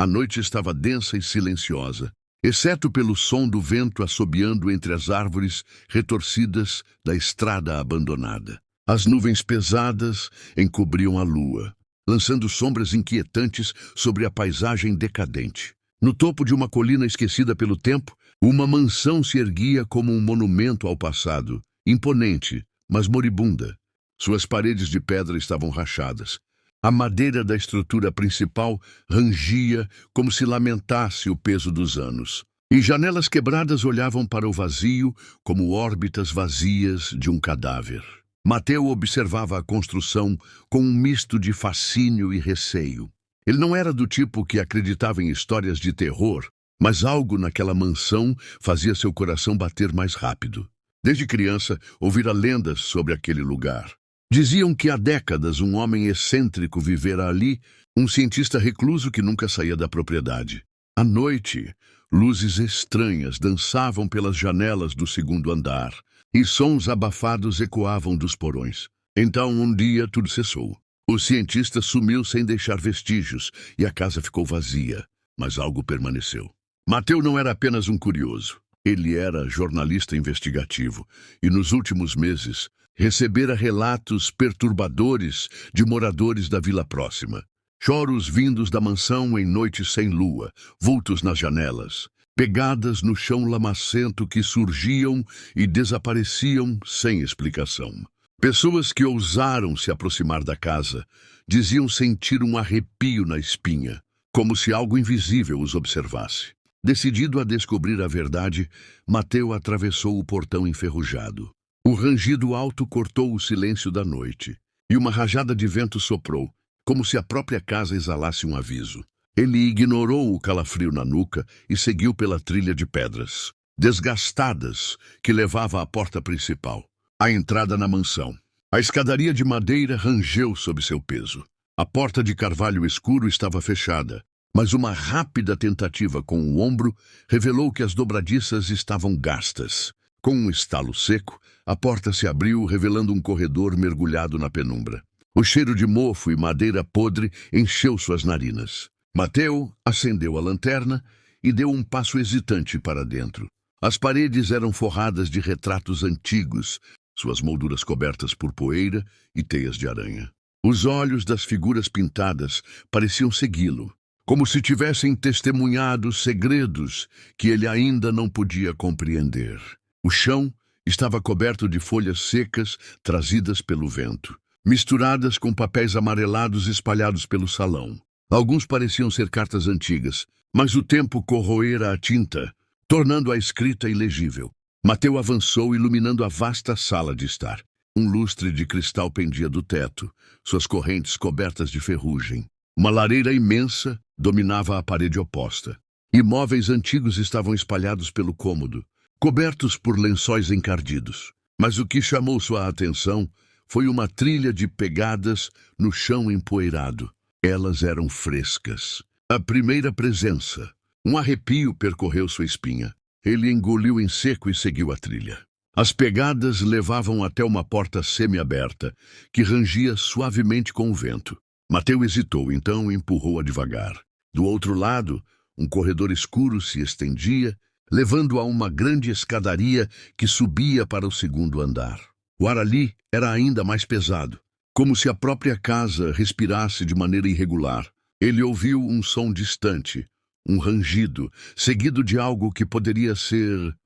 A noite estava densa e silenciosa, exceto pelo som do vento assobiando entre as árvores retorcidas da estrada abandonada. As nuvens pesadas encobriam a lua, lançando sombras inquietantes sobre a paisagem decadente. No topo de uma colina esquecida pelo tempo, uma mansão se erguia como um monumento ao passado, imponente, mas moribunda. Suas paredes de pedra estavam rachadas. A madeira da estrutura principal rangia como se lamentasse o peso dos anos. E janelas quebradas olhavam para o vazio como órbitas vazias de um cadáver. Mateu observava a construção com um misto de fascínio e receio. Ele não era do tipo que acreditava em histórias de terror, mas algo naquela mansão fazia seu coração bater mais rápido. Desde criança, ouvira lendas sobre aquele lugar. Diziam que há décadas um homem excêntrico vivera ali, um cientista recluso que nunca saía da propriedade. À noite, luzes estranhas dançavam pelas janelas do segundo andar, e sons abafados ecoavam dos porões. Então, um dia, tudo cessou. O cientista sumiu sem deixar vestígios, e a casa ficou vazia, mas algo permaneceu. Mateu não era apenas um curioso. Ele era jornalista investigativo, e nos últimos meses recebera relatos perturbadores de moradores da vila próxima. Choros vindos da mansão em noites sem lua, vultos nas janelas, pegadas no chão lamacento que surgiam e desapareciam sem explicação. Pessoas que ousaram se aproximar da casa diziam sentir um arrepio na espinha, como se algo invisível os observasse. Decidido a descobrir a verdade, Mateu atravessou o portão enferrujado. O rangido alto cortou o silêncio da noite, e uma rajada de vento soprou, como se a própria casa exalasse um aviso. Ele ignorou o calafrio na nuca e seguiu pela trilha de pedras, desgastadas, que levava à porta principal, a entrada na mansão. A escadaria de madeira rangeu sob seu peso. A porta de carvalho escuro estava fechada, mas uma rápida tentativa com o ombro revelou que as dobradiças estavam gastas. Com um estalo seco, a porta se abriu, revelando um corredor mergulhado na penumbra. O cheiro de mofo e madeira podre encheu suas narinas. Mateu acendeu a lanterna e deu um passo hesitante para dentro. As paredes eram forradas de retratos antigos, suas molduras cobertas por poeira e teias de aranha. Os olhos das figuras pintadas pareciam segui-lo, como se tivessem testemunhado segredos que ele ainda não podia compreender. O chão estava coberto de folhas secas trazidas pelo vento, misturadas com papéis amarelados espalhados pelo salão. Alguns pareciam ser cartas antigas, mas o tempo corroera a tinta, tornando a escrita ilegível. Mateu avançou, iluminando a vasta sala de estar. Um lustre de cristal pendia do teto, suas correntes cobertas de ferrugem. Uma lareira imensa dominava a parede oposta. E móveis antigos estavam espalhados pelo cômodo, cobertos por lençóis encardidos. Mas o que chamou sua atenção foi uma trilha de pegadas no chão empoeirado. Elas eram frescas. A primeira presença. Um arrepio percorreu sua espinha. Ele engoliu em seco e seguiu a trilha. As pegadas levavam até uma porta semi-aberta, que rangia suavemente com o vento. Mateu hesitou, então empurrou-a devagar. Do outro lado, um corredor escuro se estendia, levando a uma grande escadaria que subia para o segundo andar. O ar ali era ainda mais pesado, como se a própria casa respirasse de maneira irregular. Ele ouviu um som distante, um rangido, seguido de algo que poderia ser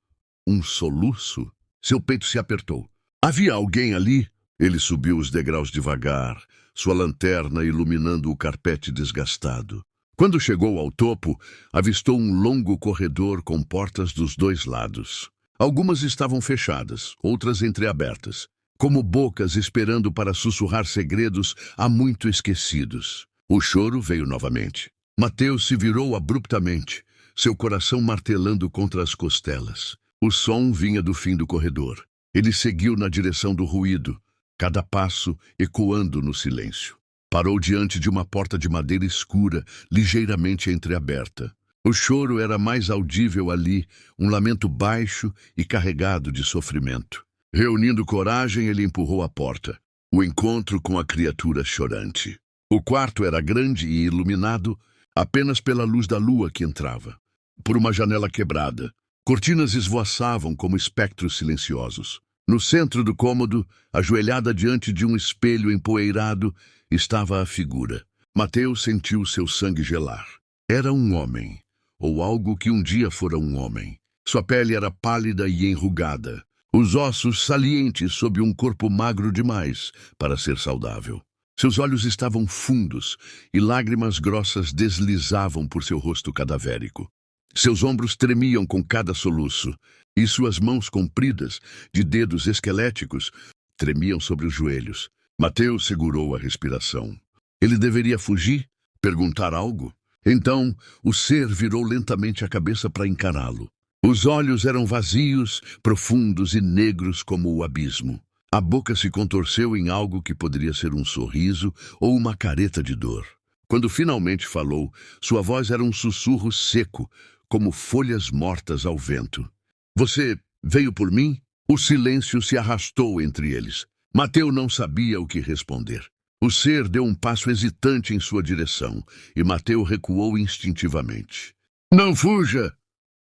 um soluço. Seu peito se apertou. Havia alguém ali? Ele subiu os degraus devagar, sua lanterna iluminando o carpete desgastado. Quando chegou ao topo, avistou um longo corredor com portas dos dois lados. Algumas estavam fechadas, outras entreabertas, como bocas esperando para sussurrar segredos há muito esquecidos. O choro veio novamente. Mateu se virou abruptamente, seu coração martelando contra as costelas. O som vinha do fim do corredor. Ele seguiu na direção do ruído, cada passo ecoando no silêncio. Parou diante de uma porta de madeira escura, ligeiramente entreaberta. O choro era mais audível ali, um lamento baixo e carregado de sofrimento. Reunindo coragem, ele empurrou a porta. O encontro com a criatura chorante. O quarto era grande e iluminado, apenas pela luz da lua que entrava. Por uma janela quebrada, cortinas esvoaçavam como espectros silenciosos. No centro do cômodo, ajoelhada diante de um espelho empoeirado, estava a figura. Mateus sentiu seu sangue gelar. Era um homem, ou algo que um dia fora um homem. Sua pele era pálida e enrugada, os ossos salientes sob um corpo magro demais para ser saudável. Seus olhos estavam fundos e lágrimas grossas deslizavam por seu rosto cadavérico. Seus ombros tremiam com cada soluço, e suas mãos compridas, de dedos esqueléticos, tremiam sobre os joelhos. Mateus segurou a respiração. Ele deveria fugir? Perguntar algo? Então, o ser virou lentamente a cabeça para encará-lo. Os olhos eram vazios, profundos e negros como o abismo. A boca se contorceu em algo que poderia ser um sorriso ou uma careta de dor. Quando finalmente falou, sua voz era um sussurro seco, como folhas mortas ao vento. Você veio por mim? O silêncio se arrastou entre eles. Mateus não sabia o que responder. O ser deu um passo hesitante em sua direção, e Mateus recuou instintivamente. Não fuja!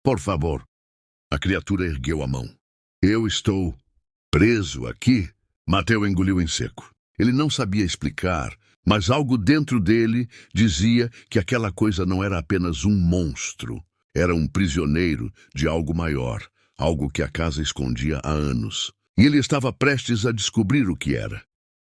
Por favor. A criatura ergueu a mão. Eu estou preso aqui? Mateus engoliu em seco. Ele não sabia explicar, mas algo dentro dele dizia que aquela coisa não era apenas um monstro. Era um prisioneiro de algo maior, algo que a casa escondia há anos. E ele estava prestes a descobrir o que era.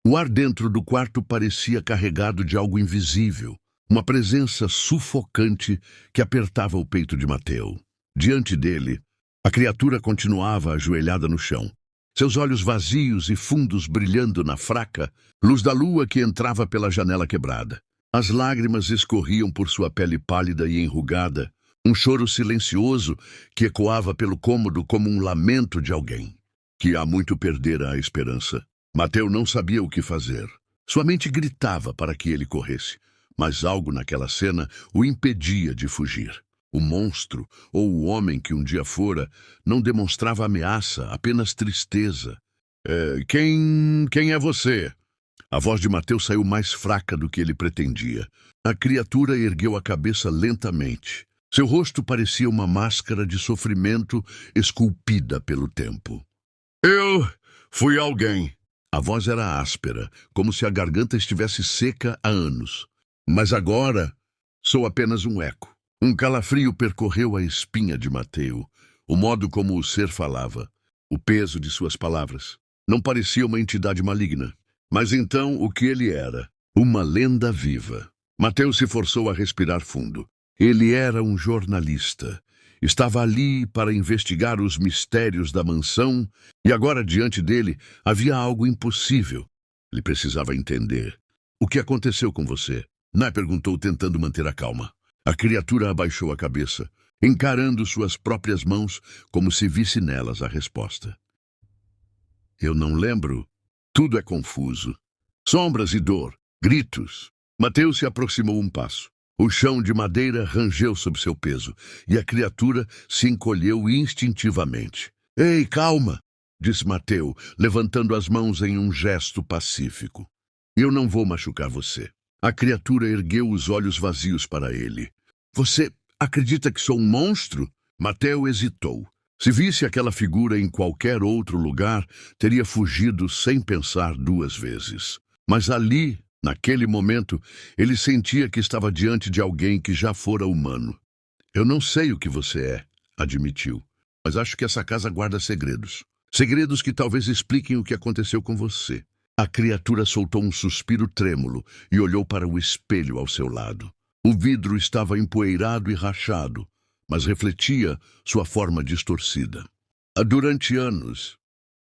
O ar dentro do quarto parecia carregado de algo invisível, uma presença sufocante que apertava o peito de Mateus. Diante dele, a criatura continuava ajoelhada no chão, seus olhos vazios e fundos brilhando na fraca luz da lua que entrava pela janela quebrada. As lágrimas escorriam por sua pele pálida e enrugada, um choro silencioso que ecoava pelo cômodo como um lamento de alguém que há muito perdera a esperança. Mateus não sabia o que fazer. Sua mente gritava para que ele corresse, mas algo naquela cena o impedia de fugir. O monstro, ou o homem que um dia fora, não demonstrava ameaça, apenas tristeza. Quem é você? A voz de Mateus saiu mais fraca do que ele pretendia. A criatura ergueu a cabeça lentamente. Seu rosto parecia uma máscara de sofrimento esculpida pelo tempo. Eu fui alguém. A voz era áspera, como se a garganta estivesse seca há anos. Mas agora sou apenas um eco. Um calafrio percorreu a espinha de Mateus, o modo como o ser falava, o peso de suas palavras. Não parecia uma entidade maligna, mas então o que ele era? Uma lenda viva. Mateus se forçou a respirar fundo. Ele era um jornalista. Estava ali para investigar os mistérios da mansão e agora diante dele havia algo impossível. Ele precisava entender. O que aconteceu com você? Nai perguntou, tentando manter a calma. A criatura abaixou a cabeça, encarando suas próprias mãos como se visse nelas a resposta. Eu não lembro. Tudo é confuso. Sombras e dor, gritos. Mateus se aproximou um passo. O chão de madeira rangeu sob seu peso, e a criatura se encolheu instintivamente. Ei, calma, disse Mateus, levantando as mãos em um gesto pacífico. Eu não vou machucar você. A criatura ergueu os olhos vazios para ele. Você acredita que sou um monstro? Mateus hesitou. Se visse aquela figura em qualquer outro lugar, teria fugido sem pensar duas vezes. Mas ali, naquele momento, ele sentia que estava diante de alguém que já fora humano. Eu não sei o que você é, admitiu, mas acho que essa casa guarda segredos. Segredos que talvez expliquem o que aconteceu com você. A criatura soltou um suspiro trêmulo e olhou para o espelho ao seu lado. O vidro estava empoeirado e rachado, mas refletia sua forma distorcida. Durante anos,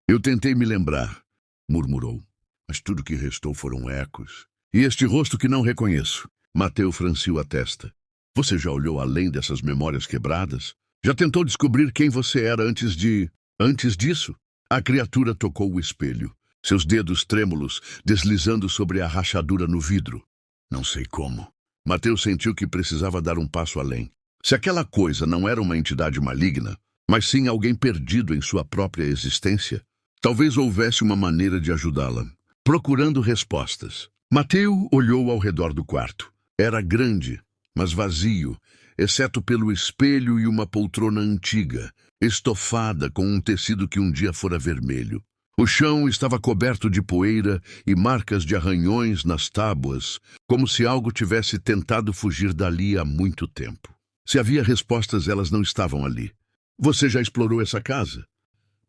eu tentei me lembrar, murmurou, mas tudo que restou foram ecos. E este rosto que não reconheço. Mateus franciu a testa. Você já olhou além dessas memórias quebradas? Já tentou descobrir quem você era antes disso? A criatura tocou o espelho, seus dedos trêmulos deslizando sobre a rachadura no vidro. Não sei como. Mateus sentiu que precisava dar um passo além. Se aquela coisa não era uma entidade maligna, mas sim alguém perdido em sua própria existência, talvez houvesse uma maneira de ajudá-la. Procurando respostas. Mateus olhou ao redor do quarto. Era grande, mas vazio, exceto pelo espelho e uma poltrona antiga, estofada com um tecido que um dia fora vermelho. O chão estava coberto de poeira e marcas de arranhões nas tábuas, como se algo tivesse tentado fugir dali há muito tempo. Se havia respostas, elas não estavam ali. "Você já explorou essa casa?"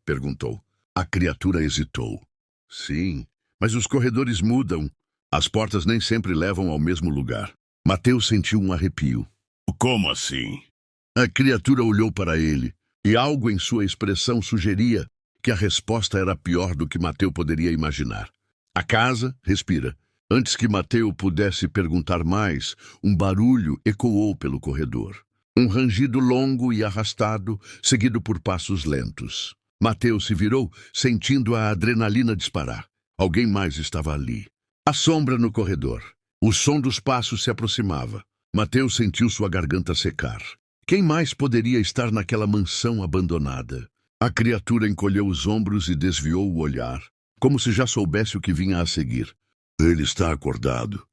perguntou. A criatura hesitou. "Sim, mas os corredores mudam. As portas nem sempre levam ao mesmo lugar." Mateus sentiu um arrepio. Como assim? A criatura olhou para ele, e algo em sua expressão sugeria que a resposta era pior do que Mateu poderia imaginar. "A casa respira." Antes que Mateu pudesse perguntar mais, um barulho ecoou pelo corredor. Um rangido longo e arrastado, seguido por passos lentos. Mateu se virou, sentindo a adrenalina disparar. Alguém mais estava ali. A sombra no corredor. O som dos passos se aproximava. Mateu sentiu sua garganta secar. Quem mais poderia estar naquela mansão abandonada? A criatura encolheu os ombros e desviou o olhar, como se já soubesse o que vinha a seguir. "Ele está acordado",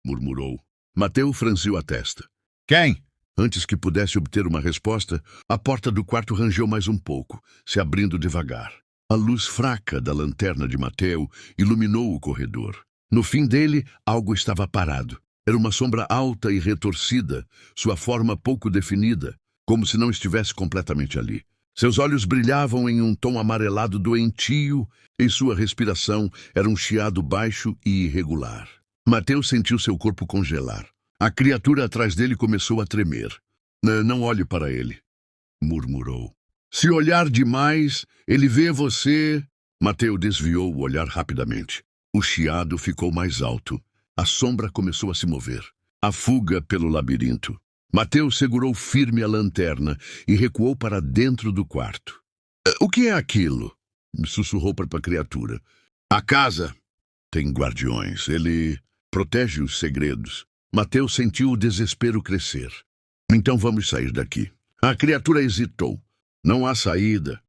murmurou. Mateu franziu a testa. Quem? Antes que pudesse obter uma resposta, a porta do quarto rangeu mais um pouco, se abrindo devagar. A luz fraca da lanterna de Mateu iluminou o corredor. No fim dele, algo estava parado. Era uma sombra alta e retorcida, sua forma pouco definida, como se não estivesse completamente ali. Seus olhos brilhavam em um tom amarelado doentio e sua respiração era um chiado baixo e irregular. Mateu sentiu seu corpo congelar. A criatura atrás dele começou a tremer. Não olhe para ele", murmurou. "Se olhar demais, ele vê você." Mateu desviou o olhar rapidamente. O chiado ficou mais alto. A sombra começou a se mover. A fuga pelo labirinto. Mateu segurou firme a lanterna e recuou para dentro do quarto. "O que é aquilo?" sussurrou para a criatura. "A casa tem guardiões. Ele protege os segredos." Mateu sentiu o desespero crescer. "Então vamos sair daqui." A criatura hesitou. "Não há saída."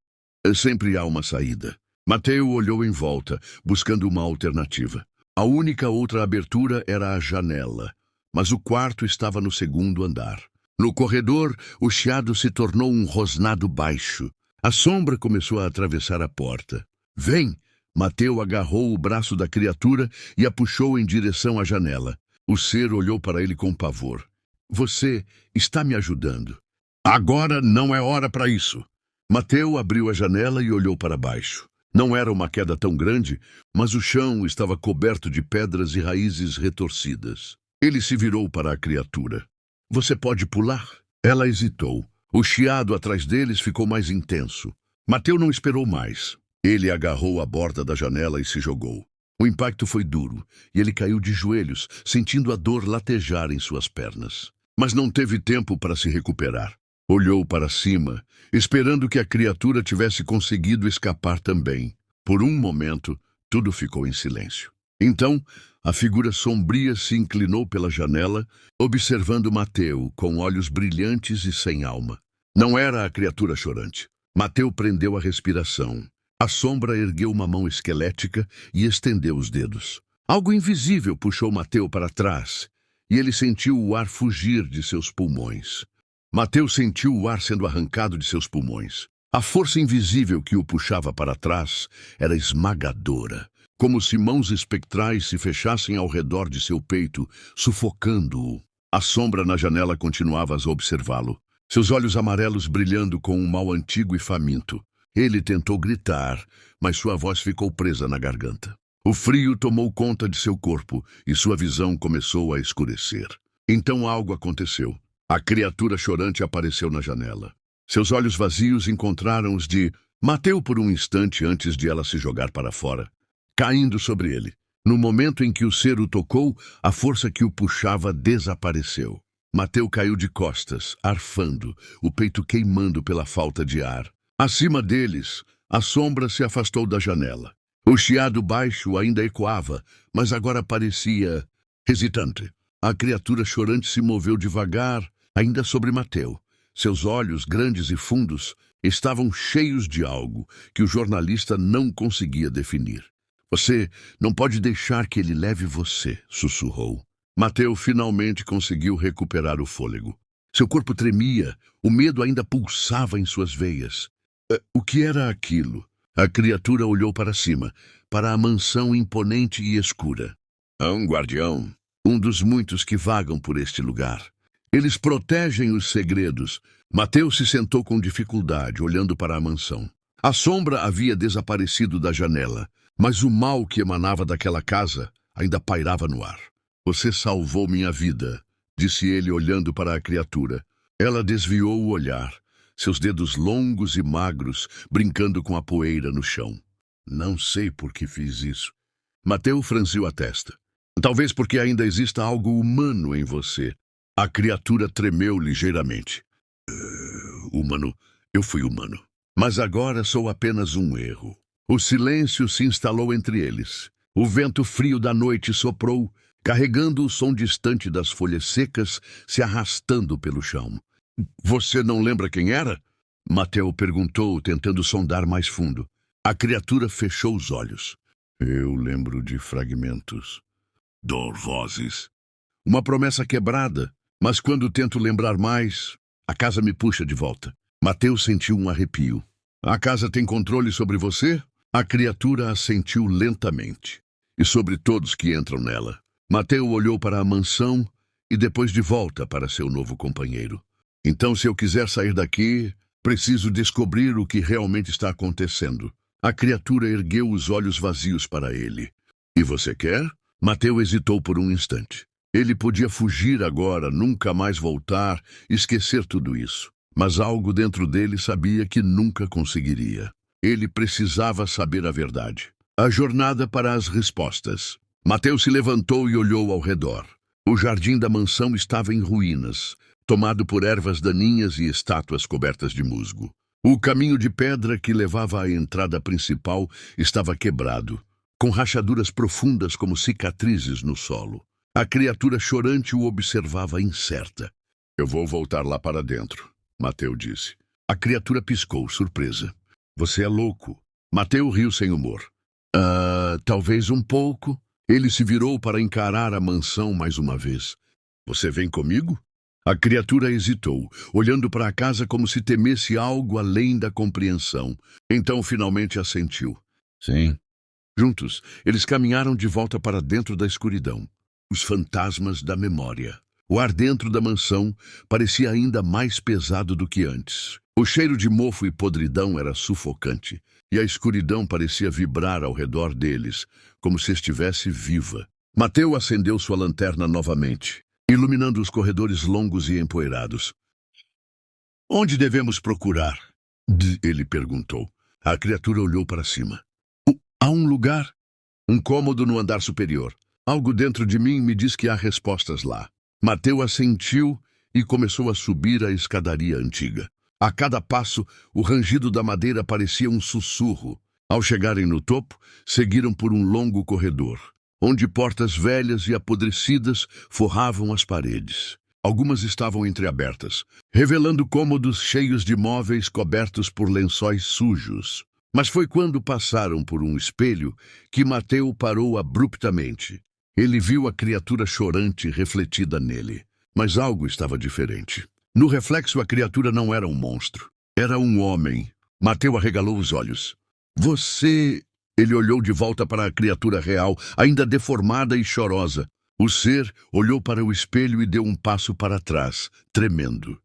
"Sempre há uma saída." Mateu olhou em volta, buscando uma alternativa. A única outra abertura era a janela, mas o quarto estava no segundo andar. No corredor, o chiado se tornou um rosnado baixo. A sombra começou a atravessar a porta. "Vem!" Mateu agarrou o braço da criatura e a puxou em direção à janela. O ser olhou para ele com pavor. "Você está me ajudando." "Agora não é hora para isso." Mateu abriu a janela e olhou para baixo. Não era uma queda tão grande, mas o chão estava coberto de pedras e raízes retorcidas. Ele se virou para a criatura. "Você pode pular?" Ela hesitou. O chiado atrás deles ficou mais intenso. Mateu não esperou mais. Ele agarrou a borda da janela e se jogou. O impacto foi duro, e ele caiu de joelhos, sentindo a dor latejar em suas pernas. Mas não teve tempo para se recuperar. Olhou para cima, esperando que a criatura tivesse conseguido escapar também. Por um momento, tudo ficou em silêncio. Então, a figura sombria se inclinou pela janela, observando Mateu com olhos brilhantes e sem alma. Não era a criatura chorante. Mateu prendeu a respiração. A sombra ergueu uma mão esquelética e estendeu os dedos. Algo invisível puxou Mateu para trás, e ele sentiu o ar fugir de seus pulmões. Mateu sentiu o ar sendo arrancado de seus pulmões. A força invisível que o puxava para trás era esmagadora, como se mãos espectrais se fechassem ao redor de seu peito, sufocando-o. A sombra na janela continuava a observá-lo, seus olhos amarelos brilhando com um mal antigo e faminto. Ele tentou gritar, mas sua voz ficou presa na garganta. O frio tomou conta de seu corpo e sua visão começou a escurecer. Então algo aconteceu. A criatura chorante apareceu na janela. Seus olhos vazios encontraram os de Mateu por um instante antes de ela se jogar para fora, caindo sobre ele. No momento em que o ser o tocou, a força que o puxava desapareceu. Mateu caiu de costas, arfando, o peito queimando pela falta de ar. Acima deles, a sombra se afastou da janela. O chiado baixo ainda ecoava, mas agora parecia hesitante. A criatura chorante se moveu devagar, ainda sobre Mateu. Seus olhos, grandes e fundos, estavam cheios de algo que o jornalista não conseguia definir. "Você não pode deixar que ele leve você", sussurrou. Mateu finalmente conseguiu recuperar o fôlego. Seu corpo tremia, o medo ainda pulsava em suas veias. O que era aquilo? A criatura olhou para cima, para a mansão imponente e escura. Há um guardião. Um dos muitos que vagam por este lugar. Eles protegem os segredos. Mateu se sentou com dificuldade, olhando para a mansão. A sombra havia desaparecido da janela, mas o mal que emanava daquela casa ainda pairava no ar. Você salvou minha vida, disse ele olhando para a criatura. Ela desviou o olhar, seus dedos longos e magros brincando com a poeira no chão. Não sei por que fiz isso. Mateu franziu a testa. Talvez porque ainda exista algo humano em você. A criatura tremeu ligeiramente. Humano, eu fui humano. Mas agora sou apenas um erro. O silêncio se instalou entre eles. O vento frio da noite soprou, carregando o som distante das folhas secas se arrastando pelo chão. Você não lembra quem era? Mateu perguntou, tentando sondar mais fundo. A criatura fechou os olhos. Eu lembro de fragmentos. Vozes. Uma promessa quebrada, mas quando tento lembrar mais, a casa me puxa de volta. Mateu sentiu um arrepio. A casa tem controle sobre você? A criatura assentiu lentamente. E sobre todos que entram nela. Mateu olhou para a mansão e depois de volta para seu novo companheiro. Então, se eu quiser sair daqui, preciso descobrir o que realmente está acontecendo. A criatura ergueu os olhos vazios para ele. E você quer? Mateu hesitou por um instante. Ele podia fugir agora, nunca mais voltar, esquecer tudo isso. Mas algo dentro dele sabia que nunca conseguiria. Ele precisava saber a verdade. A jornada para as respostas. Mateu se levantou e olhou ao redor. O jardim da mansão estava em ruínas, tomado por ervas daninhas e estátuas cobertas de musgo. O caminho de pedra que levava à entrada principal estava quebrado, com rachaduras profundas como cicatrizes no solo. A criatura chorante o observava incerta. Eu vou voltar lá para dentro, Mateu disse. A criatura piscou, surpresa. Você é louco. Mateu riu sem humor. Talvez um pouco. Ele se virou para encarar a mansão mais uma vez. Você vem comigo? A criatura hesitou, olhando para a casa como se temesse algo além da compreensão. Então finalmente assentiu. Sim. Juntos, eles caminharam de volta para dentro da escuridão. Os fantasmas da memória. O ar dentro da mansão parecia ainda mais pesado do que antes. O cheiro de mofo e podridão era sufocante, e a escuridão parecia vibrar ao redor deles, como se estivesse viva. Mateu acendeu sua lanterna novamente, iluminando os corredores longos e empoeirados. Onde devemos procurar? Ele perguntou. A criatura olhou para cima. Há um lugar? Um cômodo no andar superior. Algo dentro de mim me diz que há respostas lá. Mateu assentiu e começou a subir a escadaria antiga. A cada passo, o rangido da madeira parecia um sussurro. Ao chegarem no topo, seguiram por um longo corredor, onde portas velhas e apodrecidas forravam as paredes. Algumas estavam entreabertas, revelando cômodos cheios de móveis cobertos por lençóis sujos. Mas foi quando passaram por um espelho que Mateu parou abruptamente. Ele viu a criatura chorante refletida nele, mas algo estava diferente. No reflexo, a criatura não era um monstro. Era um homem. Mateu arregalou os olhos. Você... Ele olhou de volta para a criatura real, ainda deformada e chorosa. O ser olhou para o espelho e deu um passo para trás, tremendo.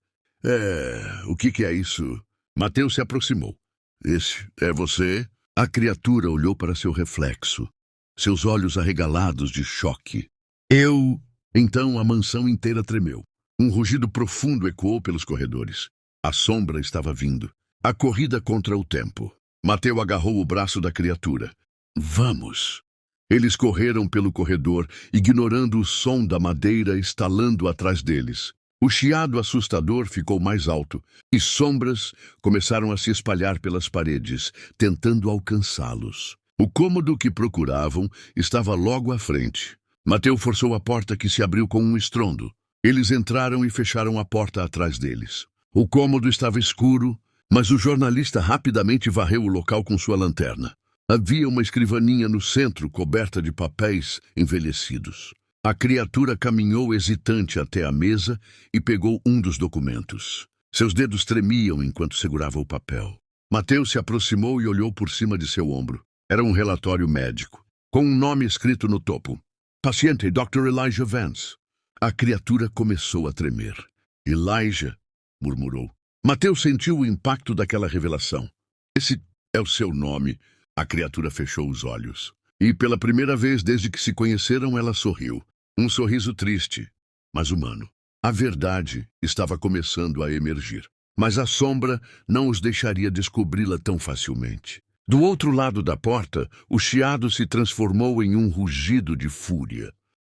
O que é isso? Mateu se aproximou. Esse é você? A criatura olhou para seu reflexo, seus olhos arregalados de choque. Eu... Então a mansão inteira tremeu. Um rugido profundo ecoou pelos corredores. A sombra estava vindo. A corrida contra o tempo. Mateu agarrou o braço da criatura. Vamos! Eles correram pelo corredor, ignorando o som da madeira estalando atrás deles. O chiado assustador ficou mais alto, e sombras começaram a se espalhar pelas paredes, tentando alcançá-los. O cômodo que procuravam estava logo à frente. Mateu forçou a porta que se abriu com um estrondo. Eles entraram e fecharam a porta atrás deles. O cômodo estava escuro, mas o jornalista rapidamente varreu o local com sua lanterna. Havia uma escrivaninha no centro, coberta de papéis envelhecidos. A criatura caminhou hesitante até a mesa e pegou um dos documentos. Seus dedos tremiam enquanto segurava o papel. Mateus se aproximou e olhou por cima de seu ombro. Era um relatório médico, com um nome escrito no topo. Paciente Dr. Elijah Vance. A criatura começou a tremer. Elijah, murmurou. Mateus sentiu o impacto daquela revelação. Esse é o seu nome. A criatura fechou os olhos. E pela primeira vez desde que se conheceram, ela sorriu. Um sorriso triste, mas humano. A verdade estava começando a emergir. Mas a sombra não os deixaria descobri-la tão facilmente. Do outro lado da porta, o chiado se transformou em um rugido de fúria.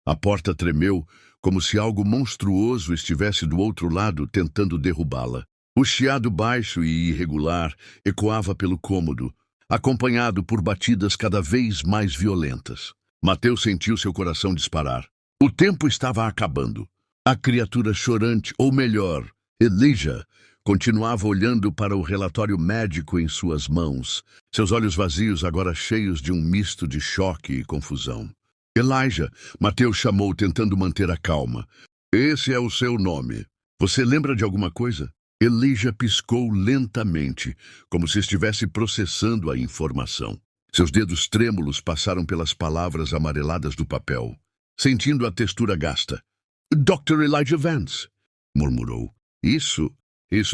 A porta tremeu, como se algo monstruoso estivesse do outro lado tentando derrubá-la. O chiado baixo e irregular ecoava pelo cômodo, acompanhado por batidas cada vez mais violentas. Mateus sentiu seu coração disparar. O tempo estava acabando. A criatura chorante, ou melhor, Elijah, continuava olhando para o relatório médico em suas mãos, seus olhos vazios agora cheios de um misto de choque e confusão. Elijah, Mateus chamou, tentando manter a calma. Esse é o seu nome. Você lembra de alguma coisa? Elijah piscou lentamente, como se estivesse processando a informação. Seus dedos trêmulos passaram pelas palavras amareladas do papel, sentindo a textura gasta. Dr. Elijah Vance, murmurou. Isso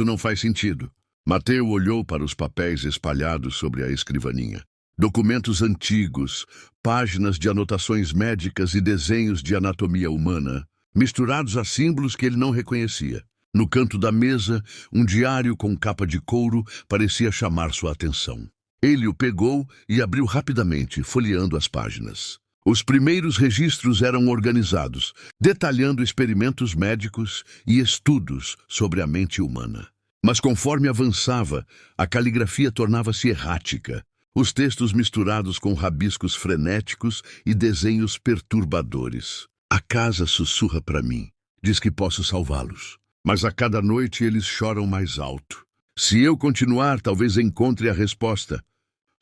não faz sentido. Mateus olhou para os papéis espalhados sobre a escrivaninha. Documentos antigos, páginas de anotações médicas e desenhos de anatomia humana, misturados a símbolos que ele não reconhecia. No canto da mesa, um diário com capa de couro parecia chamar sua atenção. Ele o pegou e abriu rapidamente, folheando as páginas. Os primeiros registros eram organizados, detalhando experimentos médicos e estudos sobre a mente humana. Mas conforme avançava, a caligrafia tornava-se errática, os textos misturados com rabiscos frenéticos e desenhos perturbadores. A casa sussurra para mim, diz que posso salvá-los. Mas a cada noite eles choram mais alto. Se eu continuar, talvez encontre a resposta.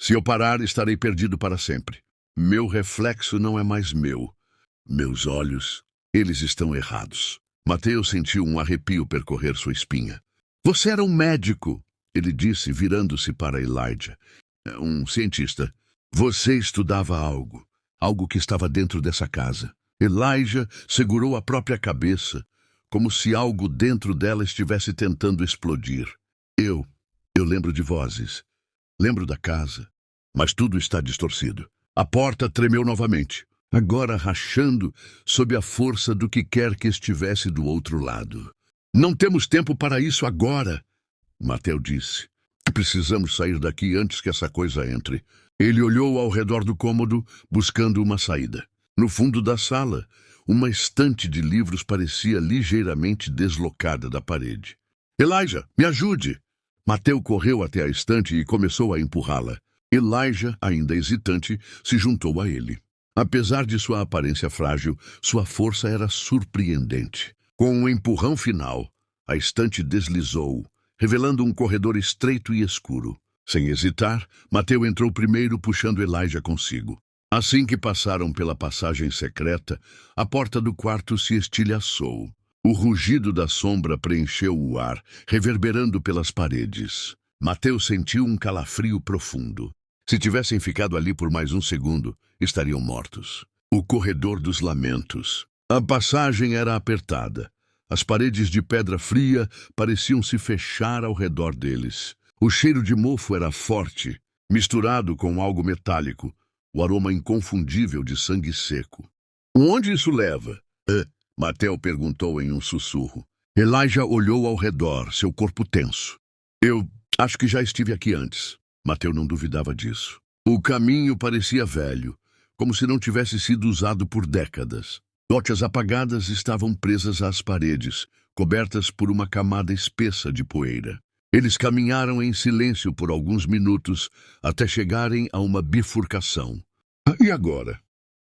Se eu parar, estarei perdido para sempre. Meu reflexo não é mais meu. Meus olhos, eles estão errados. Mateus sentiu um arrepio percorrer sua espinha. Você era um médico, ele disse, virando-se para Elijah. Um cientista. Você estudava algo que estava dentro dessa casa. Elijah segurou a própria cabeça, como se algo dentro dela estivesse tentando explodir. Eu lembro de vozes. Lembro da casa. Mas tudo está distorcido. A porta tremeu novamente, agora rachando sob a força do que quer que estivesse do outro lado. Não temos tempo para isso agora, Mateus disse. Precisamos sair daqui antes que essa coisa entre. Ele olhou ao redor do cômodo, buscando uma saída. No fundo da sala, uma estante de livros parecia ligeiramente deslocada da parede. Elijah, me ajude! Mateus correu até a estante e começou a empurrá-la. Elijah, ainda hesitante, se juntou a ele. Apesar de sua aparência frágil, sua força era surpreendente. Com um empurrão final, a estante deslizou, revelando um corredor estreito e escuro. Sem hesitar, Mateus entrou primeiro, puxando Elijah consigo. Assim que passaram pela passagem secreta, a porta do quarto se estilhaçou. O rugido da sombra preencheu o ar, reverberando pelas paredes. Mateus sentiu um calafrio profundo. Se tivessem ficado ali por mais um segundo, estariam mortos. O corredor dos lamentos. A passagem era apertada. As paredes de pedra fria pareciam se fechar ao redor deles. O cheiro de mofo era forte, misturado com algo metálico, o aroma inconfundível de sangue seco. Onde isso leva? Mateus perguntou em um sussurro. Elijah olhou ao redor, seu corpo tenso. Eu acho que já estive aqui antes. Mateus não duvidava disso. O caminho parecia velho, como se não tivesse sido usado por décadas. Tochas apagadas estavam presas às paredes, cobertas por uma camada espessa de poeira. Eles caminharam em silêncio por alguns minutos, até chegarem a uma bifurcação. E agora?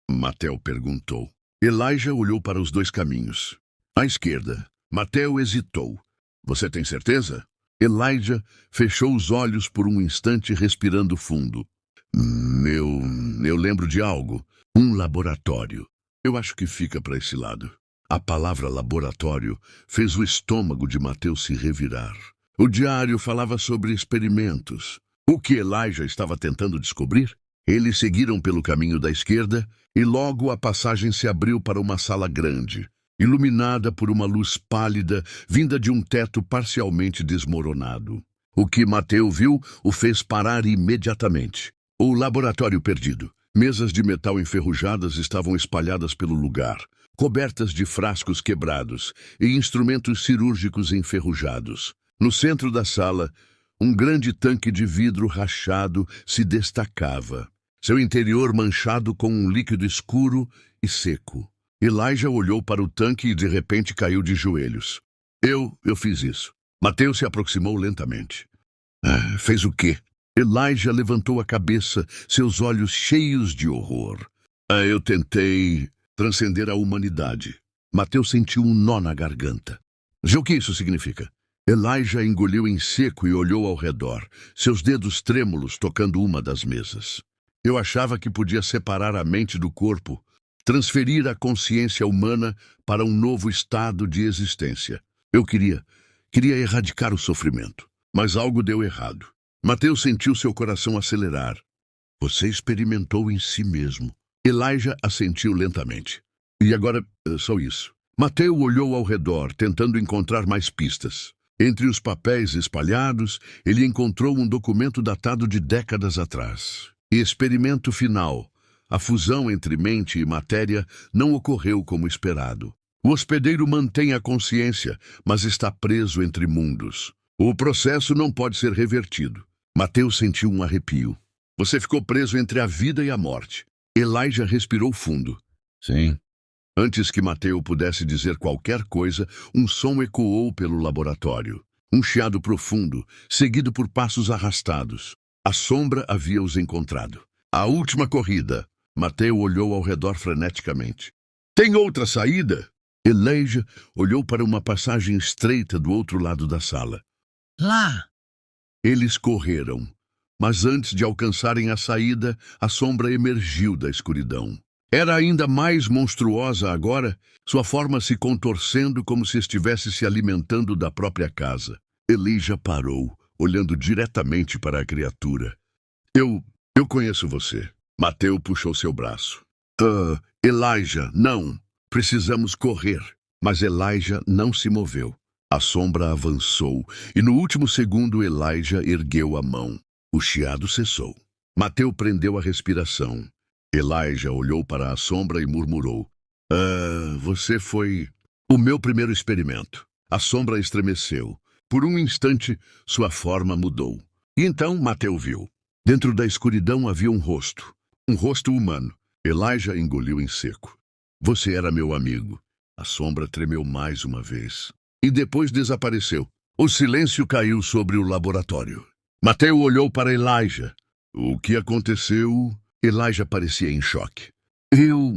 Mateus perguntou. Elijah olhou para os dois caminhos. À esquerda. Mateus hesitou. Você tem certeza? Elijah fechou os olhos por um instante, respirando fundo. Eu lembro de algo. Um laboratório. Eu acho que fica para esse lado. A palavra laboratório fez o estômago de Mateus se revirar. O diário falava sobre experimentos. O que Elijah estava tentando descobrir? Eles seguiram pelo caminho da esquerda e logo a passagem se abriu para uma sala grande, iluminada por uma luz pálida vinda de um teto parcialmente desmoronado. O que Mateus viu o fez parar imediatamente. O laboratório perdido. Mesas de metal enferrujadas estavam espalhadas pelo lugar, cobertas de frascos quebrados e instrumentos cirúrgicos enferrujados. No centro da sala, um grande tanque de vidro rachado se destacava, seu interior manchado com um líquido escuro e seco. Elijah olhou para o tanque e de repente caiu de joelhos. Eu fiz isso. Mateus se aproximou lentamente. Fez o quê? Elijah levantou a cabeça, seus olhos cheios de horror. Eu tentei transcender a humanidade. Mateus sentiu um nó na garganta. O que isso significa? Elijah engoliu em seco e olhou ao redor, seus dedos trêmulos tocando uma das mesas. Eu achava que podia separar a mente do corpo, transferir a consciência humana para um novo estado de existência. Eu queria erradicar o sofrimento, mas algo deu errado. Mateus sentiu seu coração acelerar. Você experimentou em si mesmo. Elijah assentiu lentamente. E agora, só isso. Mateus olhou ao redor, tentando encontrar mais pistas. Entre os papéis espalhados, ele encontrou um documento datado de décadas atrás. E experimento final. A fusão entre mente e matéria não ocorreu como esperado. O hospedeiro mantém a consciência, mas está preso entre mundos. O processo não pode ser revertido. Mateus sentiu um arrepio. Você ficou preso entre a vida e a morte. Elijah respirou fundo. Sim. Antes que Mateus pudesse dizer qualquer coisa, um som ecoou pelo laboratório. Um chiado profundo, seguido por passos arrastados. A sombra havia os encontrado. A última corrida. Mateus olhou ao redor freneticamente. Tem outra saída? Elijah olhou para uma passagem estreita do outro lado da sala. Lá! Eles correram, mas antes de alcançarem a saída, a sombra emergiu da escuridão. Era ainda mais monstruosa agora, sua forma se contorcendo como se estivesse se alimentando da própria casa. Elijah parou, olhando diretamente para a criatura. Eu conheço você. Mateus puxou seu braço. Elijah, não. Precisamos correr. Mas Elijah não se moveu. A sombra avançou, e no último segundo Elijah ergueu a mão. O chiado cessou. Mateus prendeu a respiração. Elijah olhou para a sombra e murmurou. Você foi o meu primeiro experimento. A sombra estremeceu. Por um instante, sua forma mudou. E então Mateus viu. Dentro da escuridão havia um rosto humano. Elijah engoliu em seco. Você era meu amigo. A sombra tremeu mais uma vez. E depois desapareceu. O silêncio caiu sobre o laboratório. Mateus olhou para Elijah. O que aconteceu? Elijah parecia em choque. Eu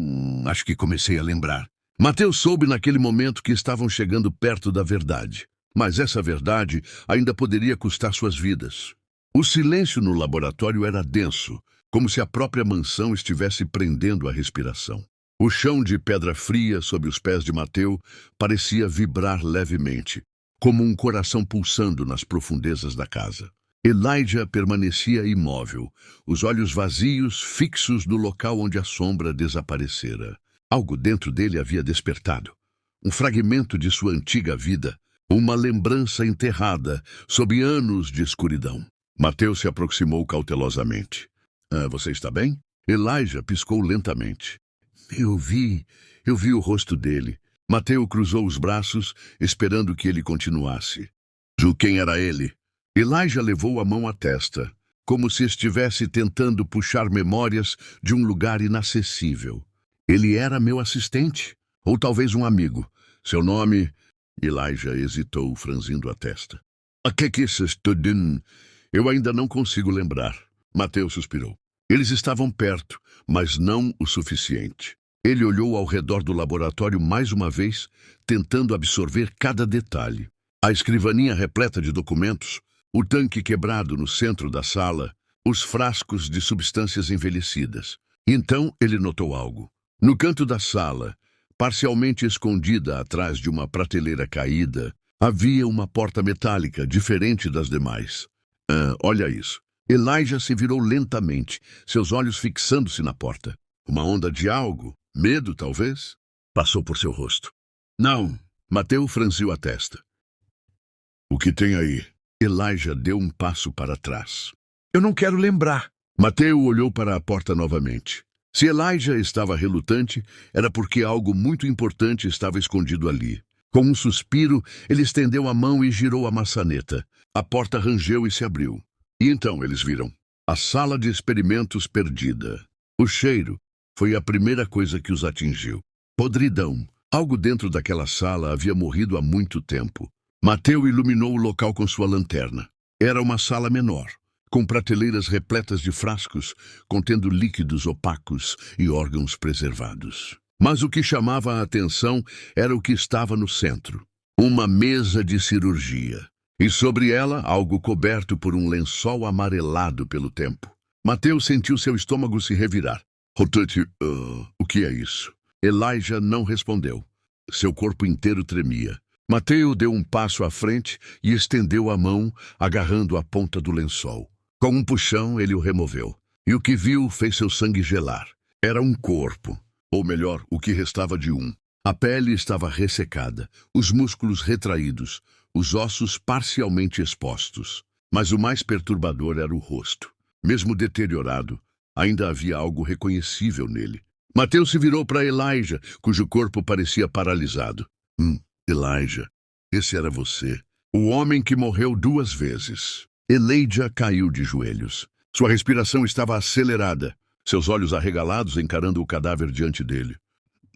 acho que comecei a lembrar. Mateus soube naquele momento que estavam chegando perto da verdade. Mas essa verdade ainda poderia custar suas vidas. O silêncio no laboratório era denso, como se a própria mansão estivesse prendendo a respiração. O chão de pedra fria sob os pés de Mateus parecia vibrar levemente, como um coração pulsando nas profundezas da casa. Elijah permanecia imóvel, os olhos vazios, fixos no local onde a sombra desaparecera. Algo dentro dele havia despertado. Um fragmento de sua antiga vida, uma lembrança enterrada sob anos de escuridão. Mateus se aproximou cautelosamente. Você está bem? Elijah piscou lentamente. Eu vi o rosto dele. Mateus cruzou os braços, esperando que ele continuasse. Quem era ele? Elijah levou a mão à testa, como se estivesse tentando puxar memórias de um lugar inacessível. Ele era meu assistente, ou talvez um amigo. Seu nome... Elijah hesitou, franzindo a testa. Eu ainda não consigo lembrar. Mateus suspirou. Eles estavam perto, mas não o suficiente. Ele olhou ao redor do laboratório mais uma vez, tentando absorver cada detalhe. A escrivaninha repleta de documentos, o tanque quebrado no centro da sala, os frascos de substâncias envelhecidas. Então ele notou algo. No canto da sala, parcialmente escondida atrás de uma prateleira caída, havia uma porta metálica diferente das demais. Olha isso. Elijah se virou lentamente, seus olhos fixando-se na porta. Uma onda de algo, medo talvez, passou por seu rosto. Não, Mateu franziu a testa. O que tem aí? Elijah deu um passo para trás. Eu não quero lembrar. Mateu olhou para a porta novamente. Se Elijah estava relutante, era porque algo muito importante estava escondido ali. Com um suspiro, ele estendeu a mão e girou a maçaneta. A porta rangeu e se abriu. E então eles viram a sala de experimentos perdida. O cheiro foi a primeira coisa que os atingiu. Podridão. Algo dentro daquela sala havia morrido há muito tempo. Mateu iluminou o local com sua lanterna. Era uma sala menor, com prateleiras repletas de frascos contendo líquidos opacos e órgãos preservados. Mas o que chamava a atenção era o que estava no centro. Uma mesa de cirurgia. E sobre ela, algo coberto por um lençol amarelado pelo tempo. Mateu sentiu seu estômago se revirar. Rotante, o que é isso? Elijah não respondeu. Seu corpo inteiro tremia. Mateu deu um passo à frente e estendeu a mão, agarrando a ponta do lençol. Com um puxão, ele o removeu. E o que viu fez seu sangue gelar. Era um corpo. Ou melhor, o que restava de um. A pele estava ressecada, os músculos retraídos, os ossos parcialmente expostos. Mas o mais perturbador era o rosto. Mesmo deteriorado, ainda havia algo reconhecível nele. Mateu se virou para Elijah, cujo corpo parecia paralisado. Elijah, esse era você. O homem que morreu 2 vezes. Elijah caiu de joelhos. Sua respiração estava acelerada, seus olhos arregalados encarando o cadáver diante dele.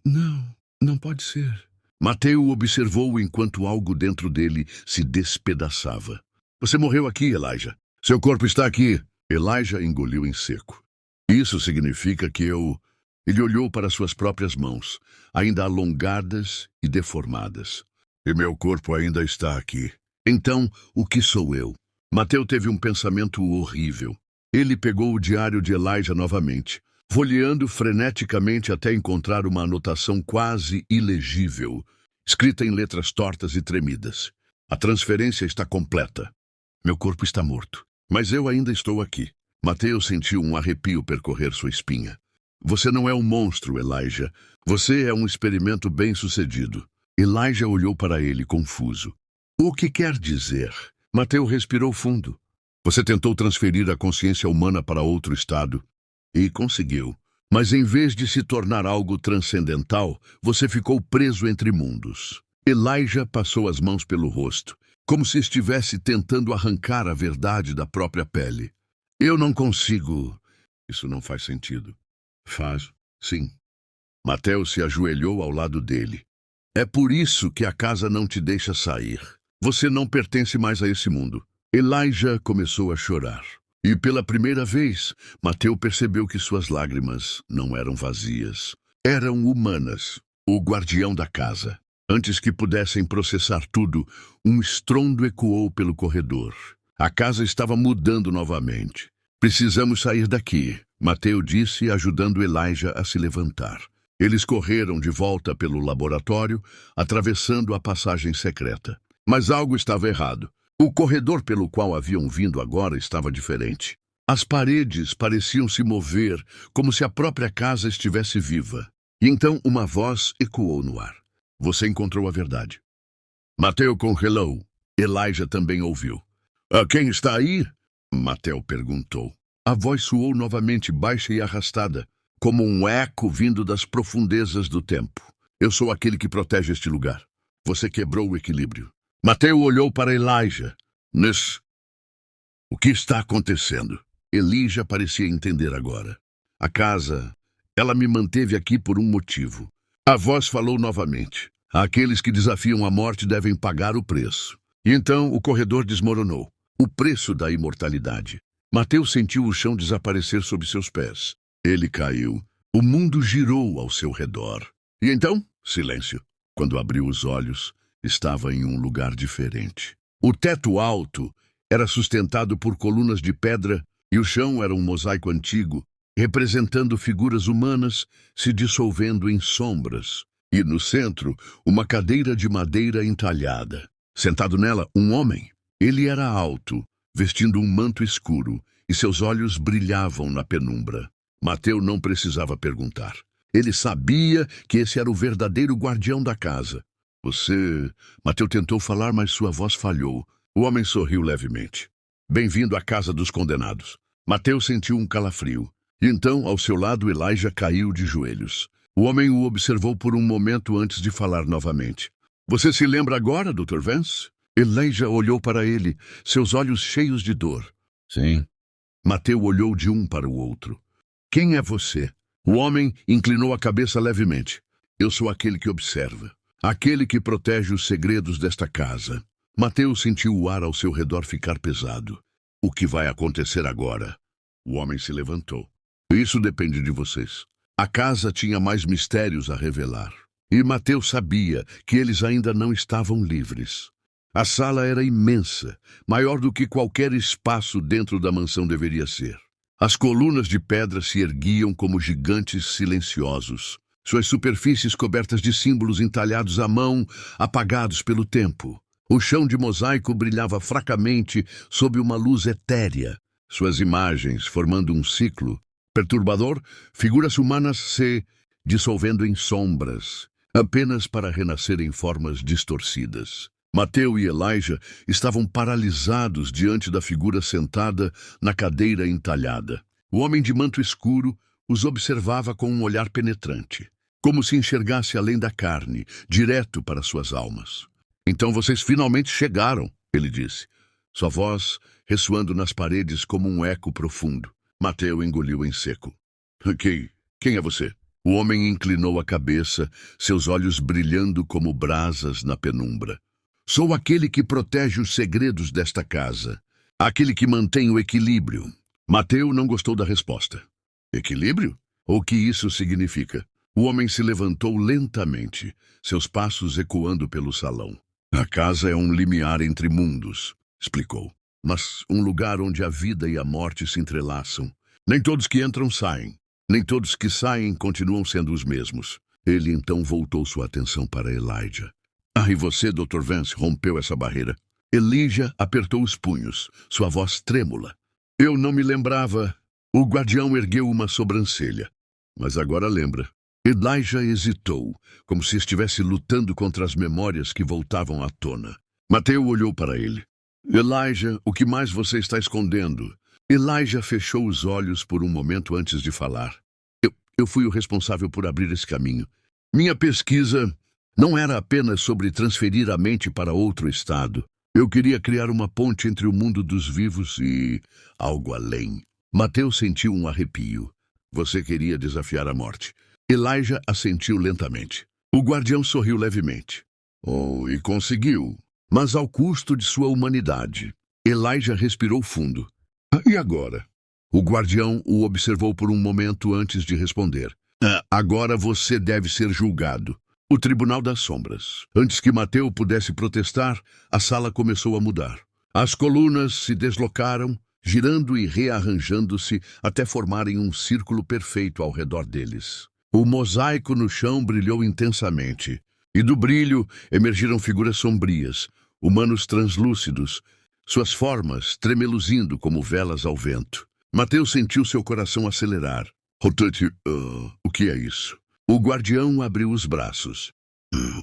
Não pode ser. Mateu observou enquanto algo dentro dele se despedaçava. Você morreu aqui, Elijah. Seu corpo está aqui. Elijah engoliu em seco. Isso significa que eu... Ele olhou para suas próprias mãos, ainda alongadas e deformadas. E meu corpo ainda está aqui. Então, o que sou eu? Mateu teve um pensamento horrível. Ele pegou o diário de Elijah novamente, folheando freneticamente até encontrar uma anotação quase ilegível, escrita em letras tortas e tremidas. A transferência está completa. Meu corpo está morto, mas eu ainda estou aqui. Mateu sentiu um arrepio percorrer sua espinha. Você não é um monstro, Elijah. Você é um experimento bem-sucedido. Elijah olhou para ele, confuso. O que quer dizer? Mateu respirou fundo. Você tentou transferir a consciência humana para outro estado. E conseguiu. Mas em vez de se tornar algo transcendental, você ficou preso entre mundos. Elijah passou as mãos pelo rosto, como se estivesse tentando arrancar a verdade da própria pele. Eu não consigo. Isso não faz sentido. Faz, sim. Mateu se ajoelhou ao lado dele. É por isso que a casa não te deixa sair. Você não pertence mais a esse mundo. Elijah começou a chorar. E pela primeira vez, Mateu percebeu que suas lágrimas não eram vazias. Eram humanas. O guardião da casa. Antes que pudessem processar tudo, um estrondo ecoou pelo corredor. A casa estava mudando novamente. Precisamos sair daqui, Mateu disse, ajudando Elijah a se levantar. Eles correram de volta pelo laboratório, atravessando a passagem secreta. Mas algo estava errado. O corredor pelo qual haviam vindo agora estava diferente. As paredes pareciam se mover, como se a própria casa estivesse viva. E então uma voz ecoou no ar. Você encontrou a verdade. Mateu congelou. Elijah também ouviu. Quem está aí? Mateu perguntou. A voz soou novamente baixa e arrastada, como um eco vindo das profundezas do tempo. Eu sou aquele que protege este lugar. Você quebrou o equilíbrio. Mateu olhou para Elijah. O que está acontecendo? Elijah parecia entender agora. A casa, ela me manteve aqui por um motivo. A voz falou novamente. Aqueles que desafiam a morte devem pagar o preço. E então o corredor desmoronou. O preço da imortalidade. Mateu sentiu o chão desaparecer sob seus pés. Ele caiu. O mundo girou ao seu redor. E então, silêncio. Quando abriu os olhos, estava em um lugar diferente. O teto alto era sustentado por colunas de pedra e o chão era um mosaico antigo, representando figuras humanas se dissolvendo em sombras. E no centro, uma cadeira de madeira entalhada. Sentado nela, um homem. Ele era alto, vestindo um manto escuro, e seus olhos brilhavam na penumbra. Mateu não precisava perguntar. Ele sabia que esse era o verdadeiro guardião da casa. Você... Mateu tentou falar, mas sua voz falhou. O homem sorriu levemente. Bem-vindo à casa dos condenados. Mateu sentiu um calafrio. E então, ao seu lado, Elijah caiu de joelhos. O homem o observou por um momento antes de falar novamente. Você se lembra agora, Dr. Vance? Elijah olhou para ele, seus olhos cheios de dor. Sim. Mateu olhou de um para o outro. Quem é você? O homem inclinou a cabeça levemente. Eu sou aquele que observa. Aquele que protege os segredos desta casa. Mateu sentiu o ar ao seu redor ficar pesado. O que vai acontecer agora? O homem se levantou. Isso depende de vocês. A casa tinha mais mistérios a revelar. E Mateu sabia que eles ainda não estavam livres. A sala era imensa, maior do que qualquer espaço dentro da mansão deveria ser. As colunas de pedra se erguiam como gigantes silenciosos, suas superfícies cobertas de símbolos entalhados à mão, apagados pelo tempo. O chão de mosaico brilhava fracamente sob uma luz etérea, suas imagens formando um ciclo perturbador, figuras humanas se dissolvendo em sombras, apenas para renascer em formas distorcidas. Mateu e Elijah estavam paralisados diante da figura sentada na cadeira entalhada. O homem de manto escuro os observava com um olhar penetrante, como se enxergasse além da carne, direto para suas almas. Então vocês finalmente chegaram, ele disse, sua voz ressoando nas paredes como um eco profundo. Mateu engoliu em seco. Quem é você? O homem inclinou a cabeça, seus olhos brilhando como brasas na penumbra. Sou aquele que protege os segredos desta casa. Aquele que mantém o equilíbrio. Mateu não gostou da resposta. Equilíbrio? O que isso significa? O homem se levantou lentamente, seus passos ecoando pelo salão. A casa é um limiar entre mundos, explicou. Mas um lugar onde a vida e a morte se entrelaçam. Nem todos que entram saem. Nem todos que saem continuam sendo os mesmos. Ele então voltou sua atenção para Elijah. E você, Dr. Vance, rompeu essa barreira. Elijah apertou os punhos, sua voz trêmula. Eu não me lembrava. O guardião ergueu uma sobrancelha. Mas agora lembra. Elijah hesitou, como se estivesse lutando contra as memórias que voltavam à tona. Mateu olhou para ele. Elijah, o que mais você está escondendo? Elijah fechou os olhos por um momento antes de falar. Eu fui o responsável por abrir esse caminho. Minha pesquisa não era apenas sobre transferir a mente para outro estado. Eu queria criar uma ponte entre o mundo dos vivos e algo além. Mateu sentiu um arrepio. Você queria desafiar a morte. Elijah assentiu lentamente. O guardião sorriu levemente. E conseguiu. Mas ao custo de sua humanidade. Elijah respirou fundo. E agora? O guardião o observou por um momento antes de responder. Agora você deve ser julgado. O Tribunal das Sombras. Antes que Mateu pudesse protestar, a sala começou a mudar. As colunas se deslocaram, girando e rearranjando-se até formarem um círculo perfeito ao redor deles. O mosaico no chão brilhou intensamente. E do brilho emergiram figuras sombrias, humanos translúcidos, suas formas tremeluzindo como velas ao vento. Mateu sentiu seu coração acelerar. O que é isso? O guardião abriu os braços.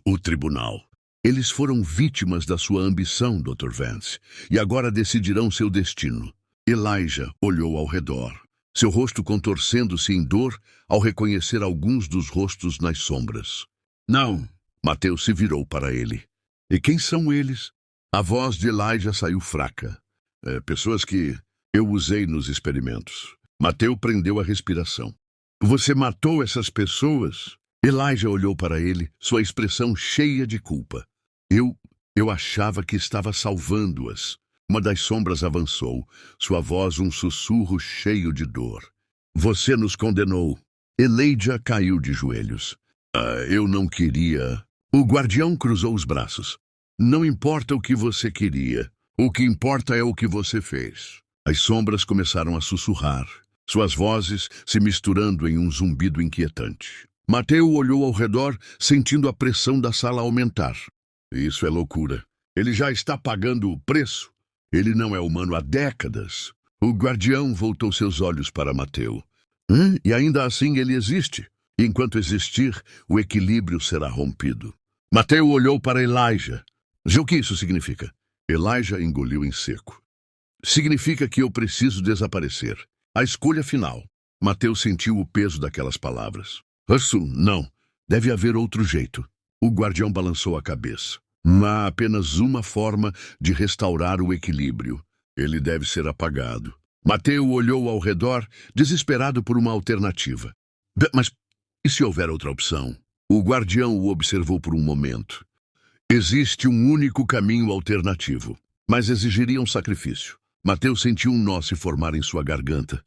O tribunal. Eles foram vítimas da sua ambição, Dr. Vance, e agora decidirão seu destino. Elijah olhou ao redor, seu rosto contorcendo-se em dor ao reconhecer alguns dos rostos nas sombras. Não. Mateu se virou para ele. E quem são eles? A voz de Elijah saiu fraca. Pessoas que eu usei nos experimentos. Mateu prendeu a respiração. Você matou essas pessoas? Elijah olhou para ele, sua expressão cheia de culpa. Eu achava que estava salvando-as. Uma das sombras avançou, sua voz um sussurro cheio de dor. Você nos condenou. Elijah caiu de joelhos. Eu não queria. O guardião cruzou os braços. Não importa o que você queria. O que importa é o que você fez. As sombras começaram a sussurrar. suas vozes se misturando em um zumbido inquietante. Mateu olhou ao redor, sentindo a pressão da sala aumentar. Isso é loucura. Ele já está pagando o preço. Ele não é humano há décadas. O guardião voltou seus olhos para Mateu. E ainda assim ele existe. Enquanto existir, o equilíbrio será rompido. Mateu olhou para Elijah. O que isso significa? Elijah engoliu em seco. Significa que eu preciso desaparecer. A escolha final. Mateu sentiu o peso daquelas palavras. Não. Deve haver outro jeito. O guardião balançou a cabeça. Há apenas uma forma de restaurar o equilíbrio. Ele deve ser apagado. Mateu olhou ao redor, desesperado por uma alternativa. Mas e se houver outra opção? O guardião o observou por um momento. Existe um único caminho alternativo, mas exigiria um sacrifício. Mateu sentiu um nó se formar em sua garganta.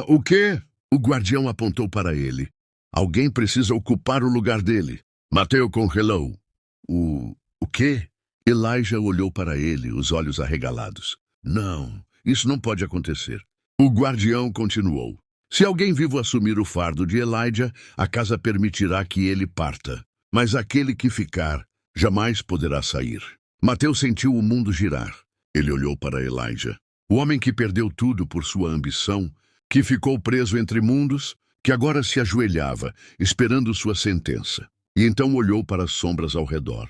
O quê? O guardião apontou para ele. Alguém precisa ocupar o lugar dele. Mateu congelou. O quê? Elijah olhou para ele, os olhos arregalados. Não, isso não pode acontecer. O guardião continuou. Se alguém vivo assumir o fardo de Elijah, a casa permitirá que ele parta. Mas aquele que ficar, jamais poderá sair. Mateu sentiu o mundo girar. Ele olhou para Elijah. O homem que perdeu tudo por sua ambição, que ficou preso entre mundos, que agora se ajoelhava, esperando sua sentença. E então olhou para as sombras ao redor.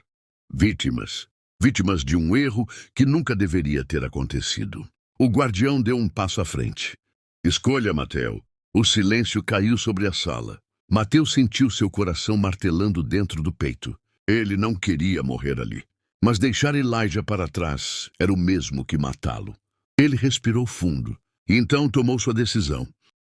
Vítimas. Vítimas de um erro que nunca deveria ter acontecido. O guardião deu um passo à frente. Escolha, Mateu. O silêncio caiu sobre a sala. Mateu sentiu seu coração martelando dentro do peito. Ele não queria morrer ali. Mas deixar Elijah para trás era o mesmo que matá-lo. Ele respirou fundo e então tomou sua decisão.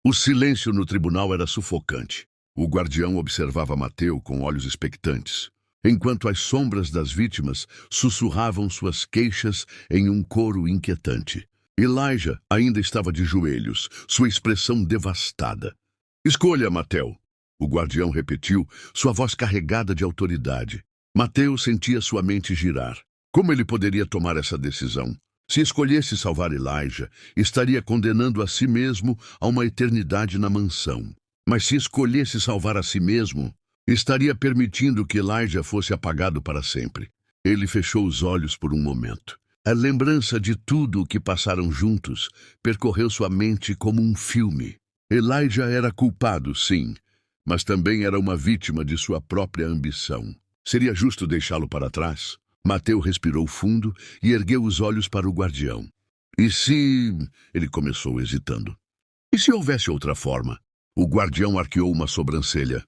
O silêncio no tribunal era sufocante. O guardião observava Mateu com olhos expectantes, enquanto as sombras das vítimas sussurravam suas queixas em um coro inquietante. Elijah ainda estava de joelhos, sua expressão devastada. Escolha, Mateu. O guardião repetiu, sua voz carregada de autoridade. Mateu sentia sua mente girar. Como ele poderia tomar essa decisão? Se escolhesse salvar Elijah, estaria condenando a si mesmo a uma eternidade na mansão. Mas se escolhesse salvar a si mesmo, estaria permitindo que Elijah fosse apagado para sempre. Ele fechou os olhos por um momento. A lembrança de tudo o que passaram juntos percorreu sua mente como um filme. Elijah era culpado, sim, mas também era uma vítima de sua própria ambição. Seria justo deixá-lo para trás? Mateu respirou fundo e ergueu os olhos para o guardião. E se... Ele começou hesitando. E se houvesse outra forma? O guardião arqueou uma sobrancelha.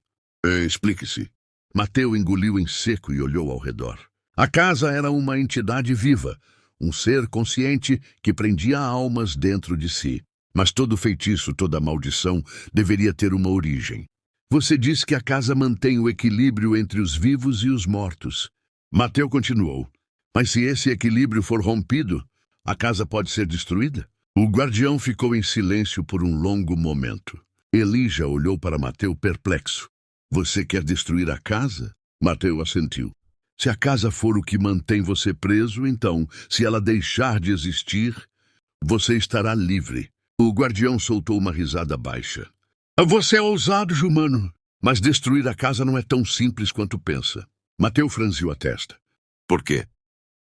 Explique-se. Mateu engoliu em seco e olhou ao redor. A casa era uma entidade viva, um ser consciente que prendia almas dentro de si. Mas todo feitiço, toda maldição, deveria ter uma origem. Você diz que a casa mantém o equilíbrio entre os vivos e os mortos. Mateu continuou. Mas se esse equilíbrio for rompido, a casa pode ser destruída? O guardião ficou em silêncio por um longo momento. Elijah olhou para Mateu perplexo. Você quer destruir a casa? Mateu assentiu. Se a casa for o que mantém você preso, então, se ela deixar de existir, você estará livre. O guardião soltou uma risada baixa. Você é ousado, Jumano, mas destruir a casa não é tão simples quanto pensa. Mateu franziu a testa. Por quê?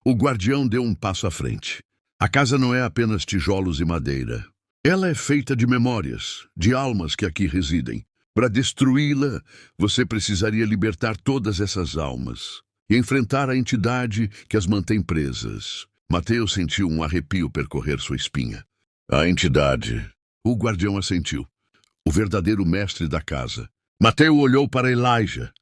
O guardião deu um passo à frente. A casa não é apenas tijolos e madeira. Ela é feita de memórias, de almas que aqui residem. Para destruí-la, você precisaria libertar todas essas almas e enfrentar a entidade que as mantém presas. Mateu sentiu um arrepio percorrer sua espinha. A entidade. O guardião assentiu. O verdadeiro mestre da casa. Mateu olhou para Elijah.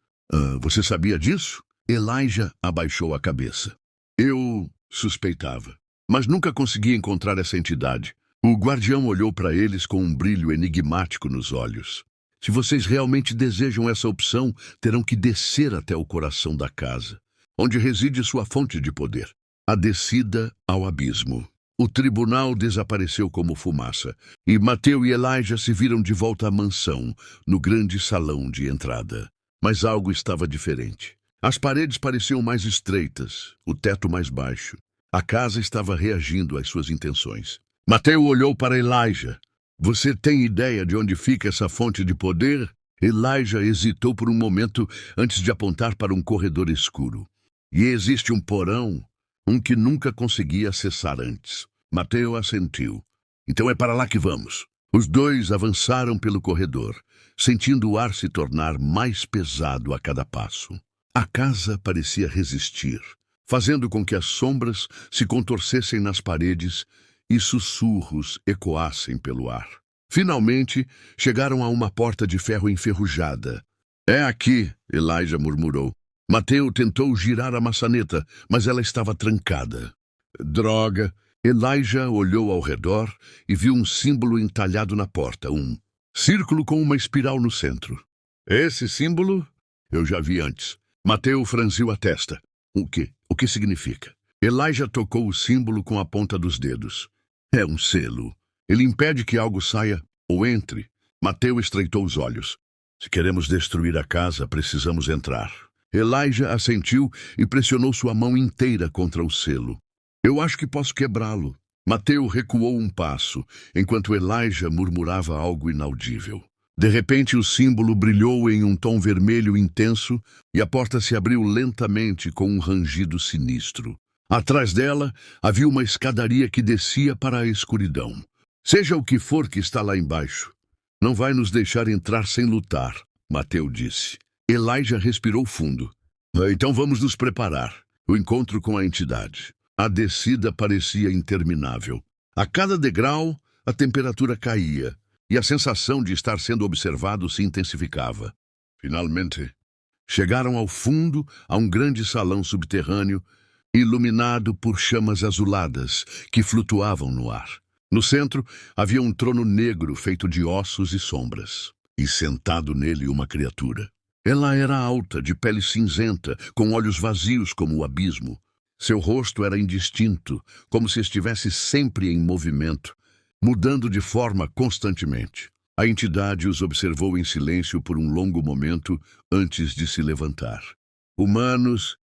Você sabia disso? Elijah abaixou a cabeça. Eu suspeitava, mas nunca consegui encontrar essa entidade. O guardião olhou para eles com um brilho enigmático nos olhos. Se vocês realmente desejam essa opção, terão que descer até o coração da casa, onde reside sua fonte de poder. A descida ao abismo. O tribunal desapareceu como fumaça, e Mateu e Elijah se viram de volta à mansão, no grande salão de entrada. Mas algo estava diferente. As paredes pareciam mais estreitas, o teto mais baixo. A casa estava reagindo às suas intenções. Mateu olhou para Elijah. Você tem ideia de onde fica essa fonte de poder? Elijah hesitou por um momento antes de apontar para um corredor escuro. E existe um porão, um que nunca consegui acessar antes. Mateu assentiu. Então é para lá que vamos. Os dois avançaram pelo corredor, sentindo o ar se tornar mais pesado a cada passo. A casa parecia resistir, fazendo com que as sombras se contorcessem nas paredes e sussurros ecoassem pelo ar. Finalmente, chegaram a uma porta de ferro enferrujada. É aqui, Elijah murmurou. Mateu tentou girar a maçaneta, mas ela estava trancada. Droga! Elijah olhou ao redor e viu um símbolo entalhado na porta, um círculo com uma espiral no centro. Esse símbolo eu já vi antes. Mateu franziu a testa. O quê? O que significa? Elijah tocou o símbolo com a ponta dos dedos. É um selo. Ele impede que algo saia ou entre. Mateu estreitou os olhos. Se queremos destruir a casa, precisamos entrar. Elijah assentiu e pressionou sua mão inteira contra o selo. Eu acho que posso quebrá-lo. Mateu recuou um passo, enquanto Elijah murmurava algo inaudível. De repente, o símbolo brilhou em um tom vermelho intenso e a porta se abriu lentamente com um rangido sinistro. Atrás dela, havia uma escadaria que descia para a escuridão. Seja o que for que está lá embaixo, não vai nos deixar entrar sem lutar, Mateu disse. Elijah respirou fundo. Então vamos nos preparar. O encontro com a entidade. A descida parecia interminável. A cada degrau, a temperatura caía, e a sensação de estar sendo observado se intensificava. Finalmente, chegaram ao fundo a um grande salão subterrâneo, iluminado por chamas azuladas que flutuavam no ar. No centro, havia um trono negro feito de ossos e sombras, e sentado nele uma criatura. Ela era alta, de pele cinzenta, com olhos vazios como o abismo. Seu rosto era indistinto, como se estivesse sempre em movimento, mudando de forma constantemente. A entidade os observou em silêncio por um longo momento antes de se levantar. Humanos,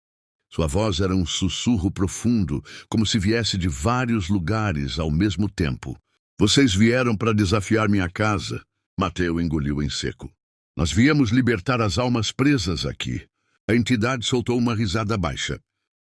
sua voz era um sussurro profundo, como se viesse de vários lugares ao mesmo tempo. Vocês vieram para desafiar minha casa. Mateu engoliu em seco. Nós viemos libertar as almas presas aqui. A entidade soltou uma risada baixa.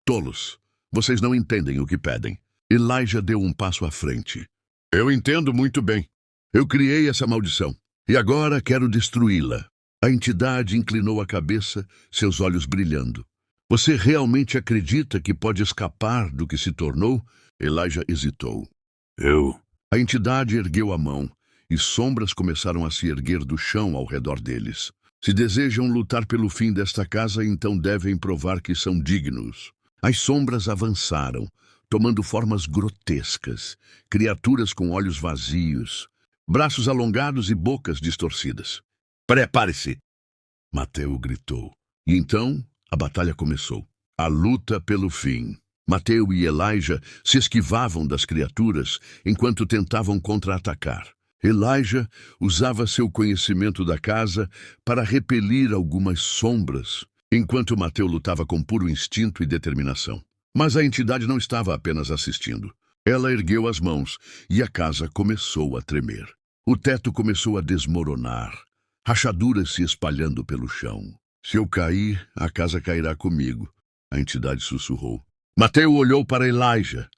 Tolos, vocês não entendem o que pedem. Elijah deu um passo à frente. Eu entendo muito bem. Eu criei essa maldição, e agora quero destruí-la. A entidade inclinou a cabeça, seus olhos brilhando. Você realmente acredita que pode escapar do que se tornou? Elijah hesitou. A entidade ergueu a mão, e sombras começaram a se erguer do chão ao redor deles. Se desejam lutar pelo fim desta casa, então devem provar que são dignos. As sombras avançaram, tomando formas grotescas, criaturas com olhos vazios, braços alongados e bocas distorcidas. Prepare-se! Mateu gritou. E então a batalha começou. A luta pelo fim. Mateu e Elijah se esquivavam das criaturas enquanto tentavam contra-atacar. Elijah usava seu conhecimento da casa para repelir algumas sombras, enquanto Mateu lutava com puro instinto e determinação. Mas a entidade não estava apenas assistindo. Ela ergueu as mãos e a casa começou a tremer. O teto começou a desmoronar, rachaduras se espalhando pelo chão. Se eu cair, a casa cairá comigo, a entidade sussurrou. Mateu olhou para Elijah.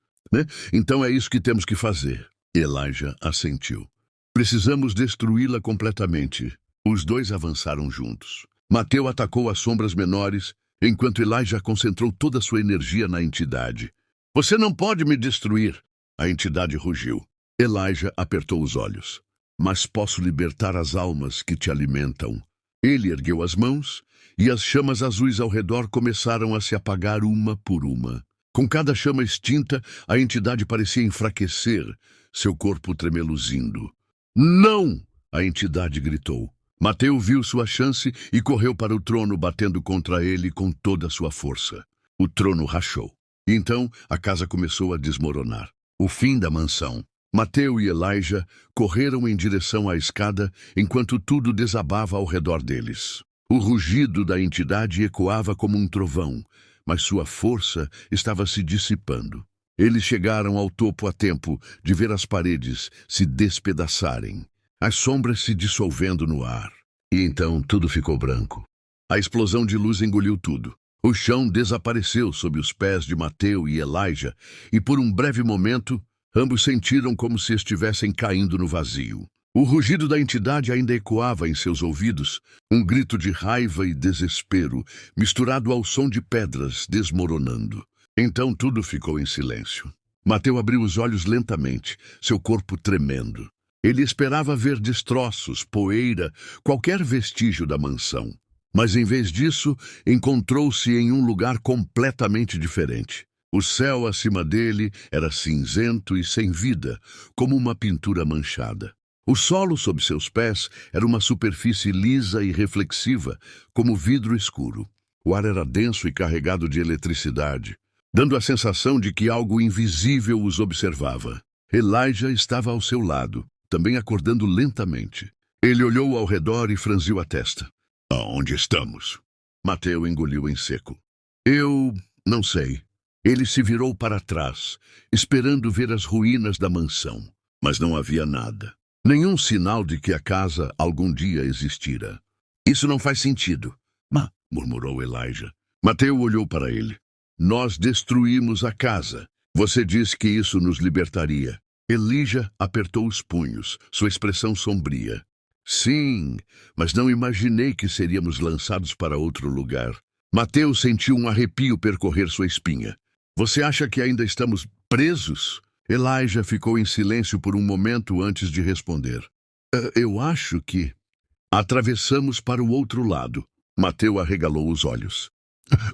Então é isso que temos que fazer. Elijah assentiu. Precisamos destruí-la completamente. Os dois avançaram juntos. Mateu atacou as sombras menores, enquanto Elijah concentrou toda sua energia na entidade. Você não pode me destruir, a entidade rugiu. Elijah apertou os olhos. Mas posso libertar as almas que te alimentam. Ele ergueu as mãos, e as chamas azuis ao redor começaram a se apagar uma por uma. Com cada chama extinta, a entidade parecia enfraquecer, seu corpo tremeluzindo. Não! A entidade gritou. Mateu viu sua chance e correu para o trono, batendo contra ele com toda a sua força. O trono rachou. E então a casa começou a desmoronar. O fim da mansão. Mateu e Elijah correram em direção à escada enquanto tudo desabava ao redor deles. O rugido da entidade ecoava como um trovão, mas sua força estava se dissipando. Eles chegaram ao topo a tempo de ver as paredes se despedaçarem, as sombras se dissolvendo no ar. E então tudo ficou branco. A explosão de luz engoliu tudo. O chão desapareceu sob os pés de Mateu e Elijah, e por um breve momento, ambos sentiram como se estivessem caindo no vazio. O rugido da entidade ainda ecoava em seus ouvidos, um grito de raiva e desespero, misturado ao som de pedras desmoronando. Então tudo ficou em silêncio. Mateu abriu os olhos lentamente, seu corpo tremendo. Ele esperava ver destroços, poeira, qualquer vestígio da mansão. Mas em vez disso, encontrou-se em um lugar completamente diferente. O céu acima dele era cinzento e sem vida, como uma pintura manchada. O solo sob seus pés era uma superfície lisa e reflexiva, como vidro escuro. O ar era denso e carregado de eletricidade, dando a sensação de que algo invisível os observava. Elijah estava ao seu lado, também acordando lentamente. Ele olhou ao redor e franziu a testa. Aonde estamos? Mateu engoliu em seco. Eu não sei. Ele se virou para trás, esperando ver as ruínas da mansão. Mas não havia nada. Nenhum sinal de que a casa algum dia existira. Isso não faz sentido. Murmurou Elijah. Mateu olhou para ele. Nós destruímos a casa. Você disse que isso nos libertaria. Elijah apertou os punhos, sua expressão sombria. Sim, mas não imaginei que seríamos lançados para outro lugar. Mateu sentiu um arrepio percorrer sua espinha. Você acha que ainda estamos presos? Elijah ficou em silêncio por um momento antes de responder. Eu acho que... Atravessamos para o outro lado. Mateu arregalou os olhos.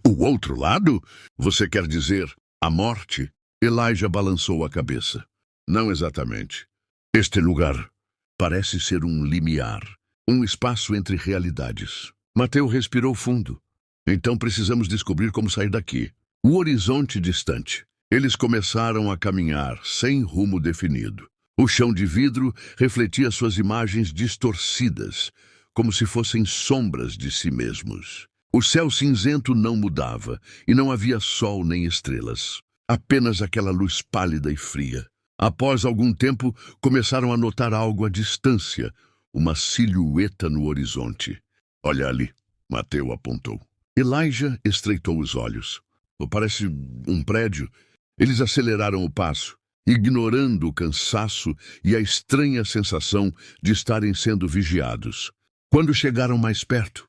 O outro lado? Você quer dizer a morte? Elijah balançou a cabeça. Não exatamente. Este lugar parece ser um limiar, um espaço entre realidades. Mateu respirou fundo. Então precisamos descobrir como sair daqui. O horizonte distante. Eles começaram a caminhar, sem rumo definido. O chão de vidro refletia suas imagens distorcidas, como se fossem sombras de si mesmos. O céu cinzento não mudava, e não havia sol nem estrelas. Apenas aquela luz pálida e fria. Após algum tempo, começaram a notar algo à distância, uma silhueta no horizonte. Olha ali, Mateu apontou. Elijah estreitou os olhos. Parece um prédio. Eles aceleraram o passo, ignorando o cansaço e a estranha sensação de estarem sendo vigiados. Quando chegaram mais perto,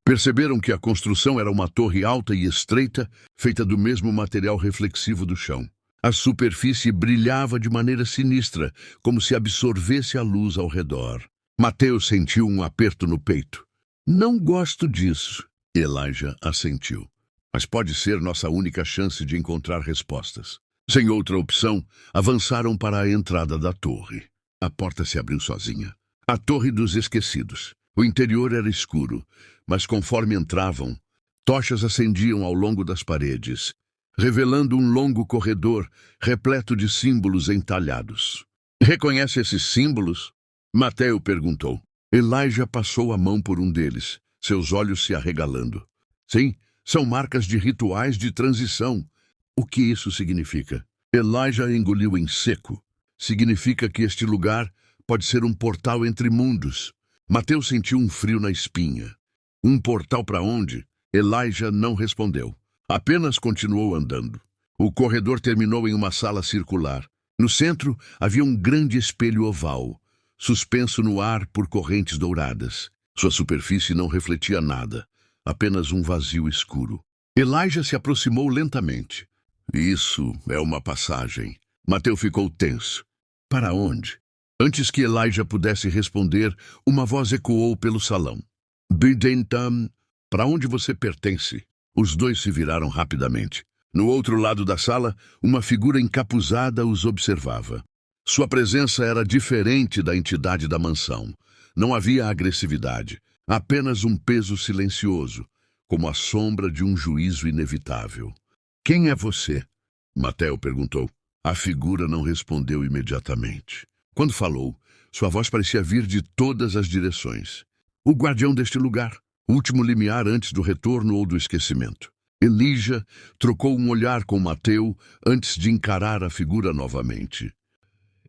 perceberam que a construção era uma torre alta e estreita, feita do mesmo material reflexivo do chão. A superfície brilhava de maneira sinistra, como se absorvesse a luz ao redor. Mateu sentiu um aperto no peito. Não gosto disso. Elijah assentiu. Mas pode ser nossa única chance de encontrar respostas. Sem outra opção, avançaram para a entrada da torre. A porta se abriu sozinha. A Torre dos Esquecidos. O interior era escuro, mas conforme entravam, tochas acendiam ao longo das paredes, revelando um longo corredor repleto de símbolos entalhados. Reconhece esses símbolos? Mateu perguntou. Elijah passou a mão por um deles, seus olhos se arregalando. Sim, são marcas de rituais de transição. O que isso significa? Elijah engoliu em seco. Significa que este lugar pode ser um portal entre mundos. Mateu sentiu um frio na espinha. Um portal para onde? Elijah não respondeu. Apenas continuou andando. O corredor terminou em uma sala circular. No centro havia um grande espelho oval, suspenso no ar por correntes douradas. Sua superfície não refletia nada, apenas um vazio escuro. Elijah se aproximou lentamente. Isso é uma passagem. Mateu ficou tenso. Para onde? Antes que Elijah pudesse responder, uma voz ecoou pelo salão. Bidentam, para onde você pertence? Os dois se viraram rapidamente. No outro lado da sala, uma figura encapuzada os observava. Sua presença era diferente da entidade da mansão. Não havia agressividade, apenas um peso silencioso, como a sombra de um juízo inevitável. Quem é você? Mateu perguntou. A figura não respondeu imediatamente. Quando falou, sua voz parecia vir de todas as direções. O guardião deste lugar, o último limiar antes do retorno ou do esquecimento. Elija trocou um olhar com Mateu antes de encarar a figura novamente.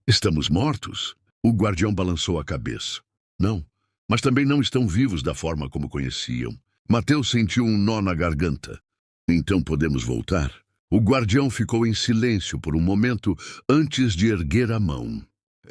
Estamos mortos? O guardião balançou a cabeça. Não, mas também não estão vivos da forma como conheciam. Mateu sentiu um nó na garganta. Então podemos voltar? O guardião ficou em silêncio por um momento antes de erguer a mão.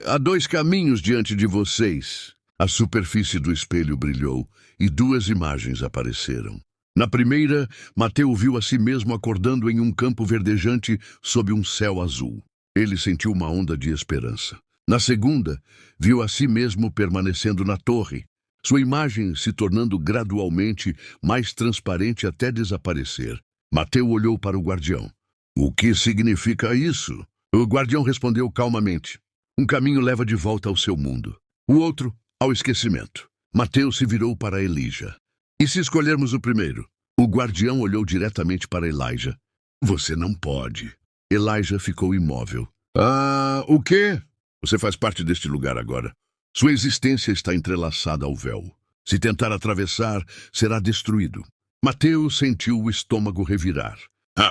Há 2 caminhos diante de vocês. A superfície do espelho brilhou e 2 imagens apareceram. Na primeira, Mateu viu a si mesmo acordando em um campo verdejante sob um céu azul. Ele sentiu uma onda de esperança. Na segunda, viu a si mesmo permanecendo na torre, sua imagem se tornando gradualmente mais transparente até desaparecer. Mateu olhou para o guardião. O que significa isso? O guardião respondeu calmamente. Um caminho leva de volta ao seu mundo, o outro ao esquecimento. Mateu se virou para Elija. E se escolhermos o primeiro? O guardião olhou diretamente para Elijah. Você não pode. Elijah ficou imóvel. O quê? Você faz parte deste lugar agora. Sua existência está entrelaçada ao véu. Se tentar atravessar, será destruído. Mateu sentiu o estômago revirar.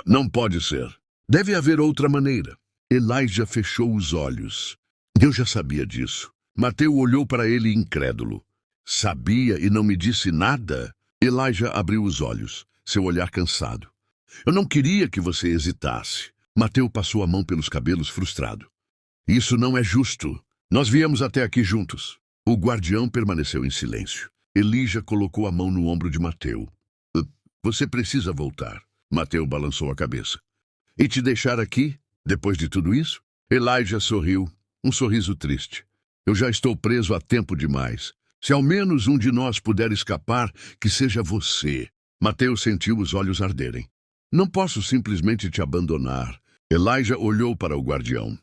Não pode ser. Deve haver outra maneira. Elijah fechou os olhos. Eu já sabia disso. Mateu olhou para ele incrédulo. Sabia e não me disse nada? Elijah abriu os olhos, seu olhar cansado. Eu não queria que você hesitasse. Mateu passou a mão pelos cabelos frustrado. Isso não é justo. Nós viemos até aqui juntos. O guardião permaneceu em silêncio. Elijah colocou a mão no ombro de Mateu. Você precisa voltar. Mateu balançou a cabeça. E te deixar aqui, depois de tudo isso? Elijah sorriu, um sorriso triste. Eu já estou preso há tempo demais. Se ao menos um de nós puder escapar, que seja você. Mateu sentiu os olhos arderem. Não posso simplesmente te abandonar. Elijah olhou para o guardião.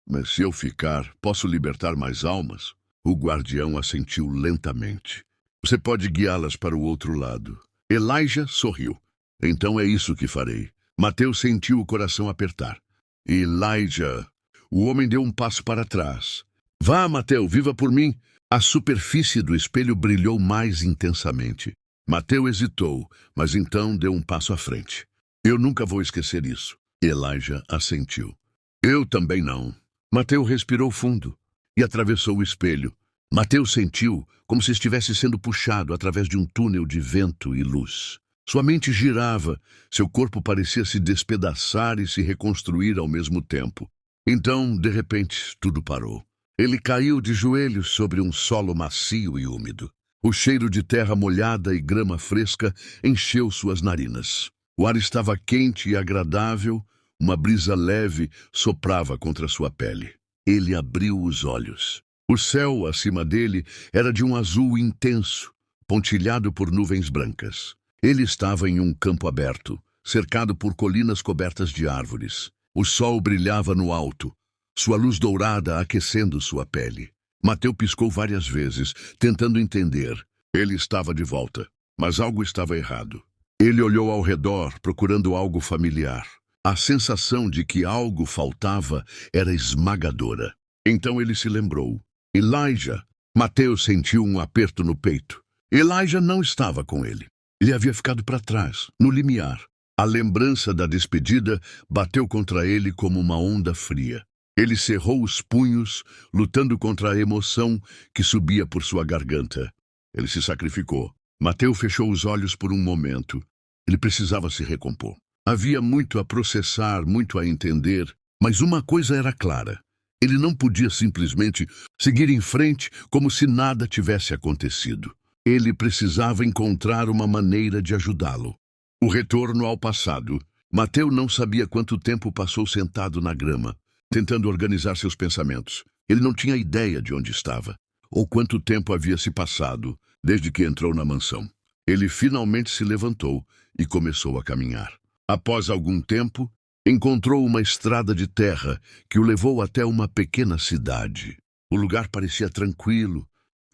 Mas se eu ficar, posso libertar mais almas? O guardião assentiu lentamente. Você pode guiá-las para o outro lado. Elijah sorriu. Então é isso que farei. Mateu sentiu o coração apertar. Elijah. O homem deu um passo para trás. Vá, Mateu, viva por mim. A superfície do espelho brilhou mais intensamente. Mateu hesitou, mas então deu um passo à frente. Eu nunca vou esquecer isso. Elijah assentiu. Eu também não. Mateu respirou fundo e atravessou o espelho. Mateu sentiu como se estivesse sendo puxado através de um túnel de vento e luz. Sua mente girava, seu corpo parecia se despedaçar e se reconstruir ao mesmo tempo. Então, de repente, tudo parou. Ele caiu de joelhos sobre um solo macio e úmido. O cheiro de terra molhada e grama fresca encheu suas narinas. O ar estava quente e agradável, uma brisa leve soprava contra sua pele. Ele abriu os olhos. O céu acima dele era de um azul intenso, pontilhado por nuvens brancas. Ele estava em um campo aberto, cercado por colinas cobertas de árvores. O sol brilhava no alto, sua luz dourada aquecendo sua pele. Mateu piscou várias vezes, tentando entender. Ele estava de volta, mas algo estava errado. Ele olhou ao redor, procurando algo familiar. A sensação de que algo faltava era esmagadora. Então ele se lembrou. Elijah. Mateu sentiu um aperto no peito. Elijah não estava com ele. Ele havia ficado para trás, no limiar. A lembrança da despedida bateu contra ele como uma onda fria. Ele cerrou os punhos, lutando contra a emoção que subia por sua garganta. Ele se sacrificou. Mateu fechou os olhos por um momento. Ele precisava se recompor. Havia muito a processar, muito a entender, mas uma coisa era clara. Ele não podia simplesmente seguir em frente como se nada tivesse acontecido. Ele precisava encontrar uma maneira de ajudá-lo. O retorno ao passado. Mateu não sabia quanto tempo passou sentado na grama, tentando organizar seus pensamentos. Ele não tinha ideia de onde estava, ou quanto tempo havia se passado desde que entrou na mansão. Ele finalmente se levantou e começou a caminhar. Após algum tempo, encontrou uma estrada de terra que o levou até uma pequena cidade. O lugar parecia tranquilo,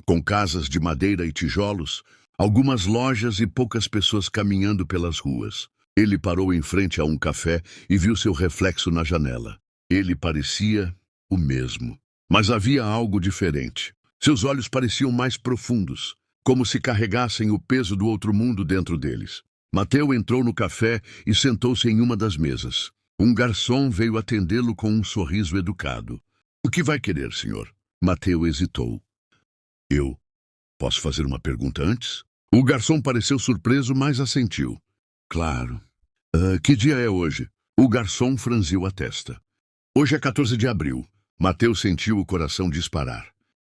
com casas de madeira e tijolos, algumas lojas e poucas pessoas caminhando pelas ruas. Ele parou em frente a um café e viu seu reflexo na janela. Ele parecia o mesmo, mas havia algo diferente. Seus olhos pareciam mais profundos, como se carregassem o peso do outro mundo dentro deles. Mateu entrou no café e sentou-se em uma das mesas. Um garçom veio atendê-lo com um sorriso educado. "O que vai querer, senhor?" Mateu hesitou. "Eu posso fazer uma pergunta antes?" O garçom pareceu surpreso, mas assentiu. "Claro. Que dia é hoje?" O garçom franziu a testa. "Hoje é 14 de abril. Mateu sentiu o coração disparar.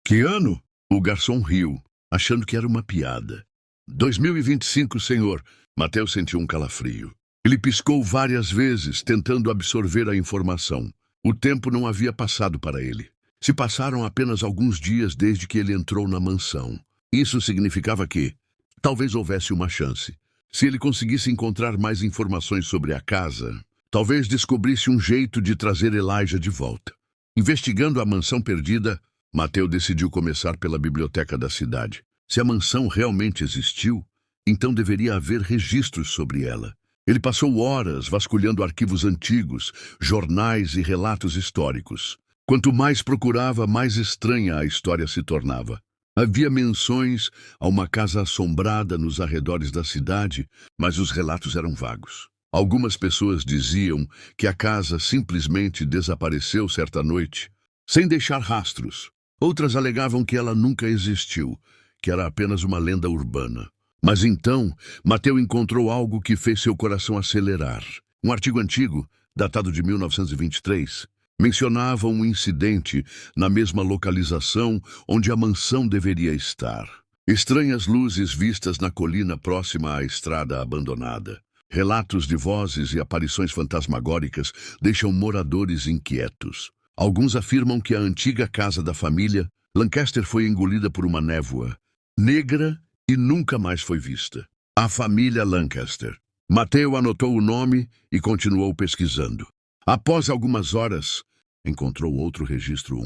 "Que ano?" O garçom riu, achando que era uma piada. 2025, senhor." Mateu sentiu um calafrio. Ele piscou várias vezes, tentando absorver a informação. O tempo não havia passado para ele. Se passaram apenas alguns dias desde que ele entrou na mansão. Isso significava que talvez houvesse uma chance. Se ele conseguisse encontrar mais informações sobre a casa, talvez descobrisse um jeito de trazer Elijah de volta. Investigando a mansão perdida, Mateu decidiu começar pela biblioteca da cidade. Se a mansão realmente existiu, então deveria haver registros sobre ela. Ele passou horas vasculhando arquivos antigos, jornais e relatos históricos. Quanto mais procurava, mais estranha a história se tornava. Havia menções a uma casa assombrada nos arredores da cidade, mas os relatos eram vagos. Algumas pessoas diziam que a casa simplesmente desapareceu certa noite, sem deixar rastros. Outras alegavam que ela nunca existiu, que era apenas uma lenda urbana. Mas então, Mateu encontrou algo que fez seu coração acelerar. Um artigo antigo, datado de 1923, mencionava um incidente na mesma localização onde a mansão deveria estar. Estranhas luzes vistas na colina próxima à estrada abandonada. Relatos de vozes e aparições fantasmagóricas deixam moradores inquietos. Alguns afirmam que a antiga casa da família Lancaster foi engolida por uma névoa negra e nunca mais foi vista. A família Lancaster. Mateu anotou o nome e continuou pesquisando. Após algumas horas, encontrou outro registro.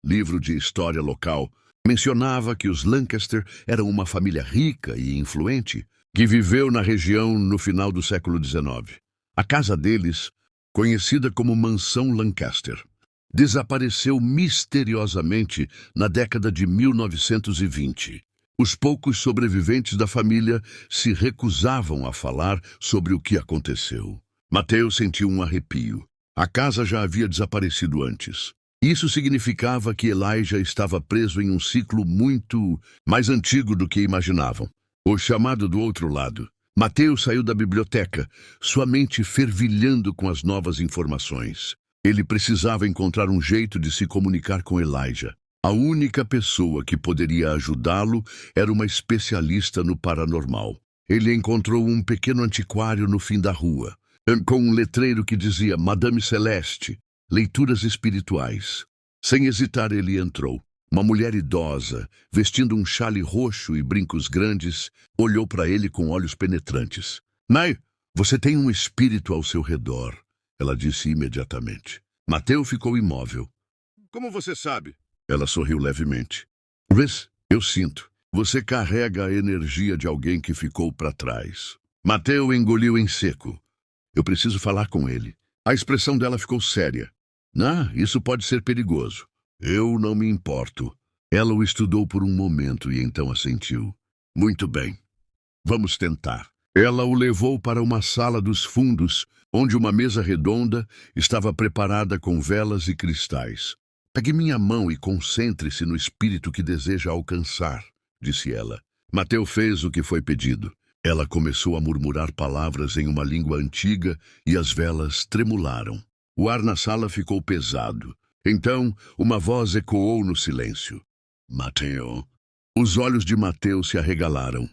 Livro de história local. Mencionava que os Lancaster eram uma família rica e influente que viveu na região no final do século XIX. A casa deles, conhecida como Mansão Lancaster, desapareceu misteriosamente na década de 1920. Os poucos sobreviventes da família se recusavam a falar sobre o que aconteceu. Mateu sentiu um arrepio. A casa já havia desaparecido antes. Isso significava que Elijah estava preso em um ciclo muito mais antigo do que imaginavam. O chamado do outro lado. Mateu saiu da biblioteca, sua mente fervilhando com as novas informações. Ele precisava encontrar um jeito de se comunicar com Elijah. A única pessoa que poderia ajudá-lo era uma especialista no paranormal. Ele encontrou um pequeno antiquário no fim da rua, com um letreiro que dizia Madame Celeste, leituras espirituais. Sem hesitar, ele entrou. Uma mulher idosa, vestindo um chale roxo e brincos grandes, olhou para ele com olhos penetrantes. "Nay, você tem um espírito ao seu redor", ela disse imediatamente. Mateu ficou imóvel. "Como você sabe?" Ela sorriu levemente. "Riz, eu sinto. Você carrega a energia de alguém que ficou para trás." Mateu engoliu em seco. "Eu preciso falar com ele." A expressão dela ficou séria. Isso pode ser perigoso." "Eu não me importo." Ela o estudou por um momento e então assentiu. "Muito bem. Vamos tentar." Ela o levou para uma sala dos fundos, onde uma mesa redonda estava preparada com velas e cristais. "Pegue minha mão e concentre-se no espírito que deseja alcançar", disse ela. Mateu fez o que foi pedido. Ela começou a murmurar palavras em uma língua antiga e as velas tremularam. O ar na sala ficou pesado. Então, uma voz ecoou no silêncio. "Mateu." Os olhos de Mateu se arregalaram.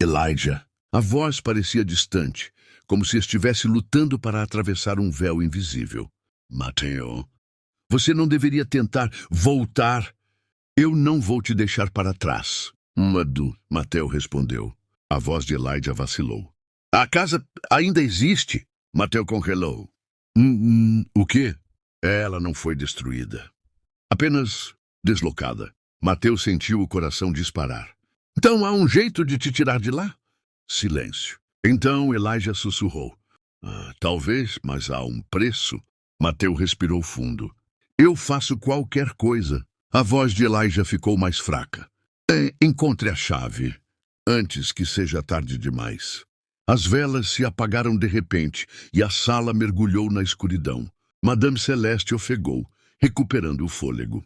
"Elijah." A voz parecia distante, como se estivesse lutando para atravessar um véu invisível. "Mateu, você não deveria tentar voltar. Eu não vou te deixar para trás." "Madu", Mateu respondeu. A voz de Elijah vacilou. "A casa ainda existe?" Mateu congelou. O quê?" "Ela não foi destruída. Apenas deslocada." Mateu sentiu o coração disparar. "Então há um jeito de te tirar de lá?" Silêncio. Então Elijah sussurrou. Talvez, mas há um preço." Mateu respirou fundo. "Eu faço qualquer coisa." A voz de Elijah ficou mais fraca. "Encontre a chave, antes que seja tarde demais." As velas se apagaram de repente e a sala mergulhou na escuridão. Madame Celeste ofegou, recuperando o fôlego.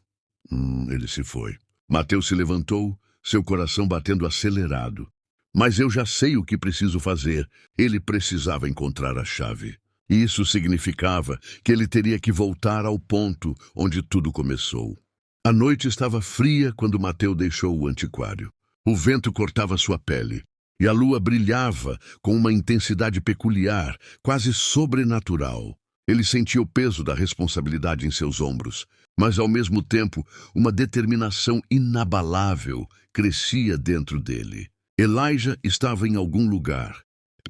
Ele se foi. Mateus se levantou, seu coração batendo acelerado. Mas eu já sei o que preciso fazer. Ele precisava encontrar a chave. Isso significava que ele teria que voltar ao ponto onde tudo começou. A noite estava fria quando Mateus deixou o antiquário. O vento cortava sua pele, e a lua brilhava com uma intensidade peculiar, quase sobrenatural. Ele sentia o peso da responsabilidade em seus ombros, mas ao mesmo tempo uma determinação inabalável crescia dentro dele. Elijah estava em algum lugar,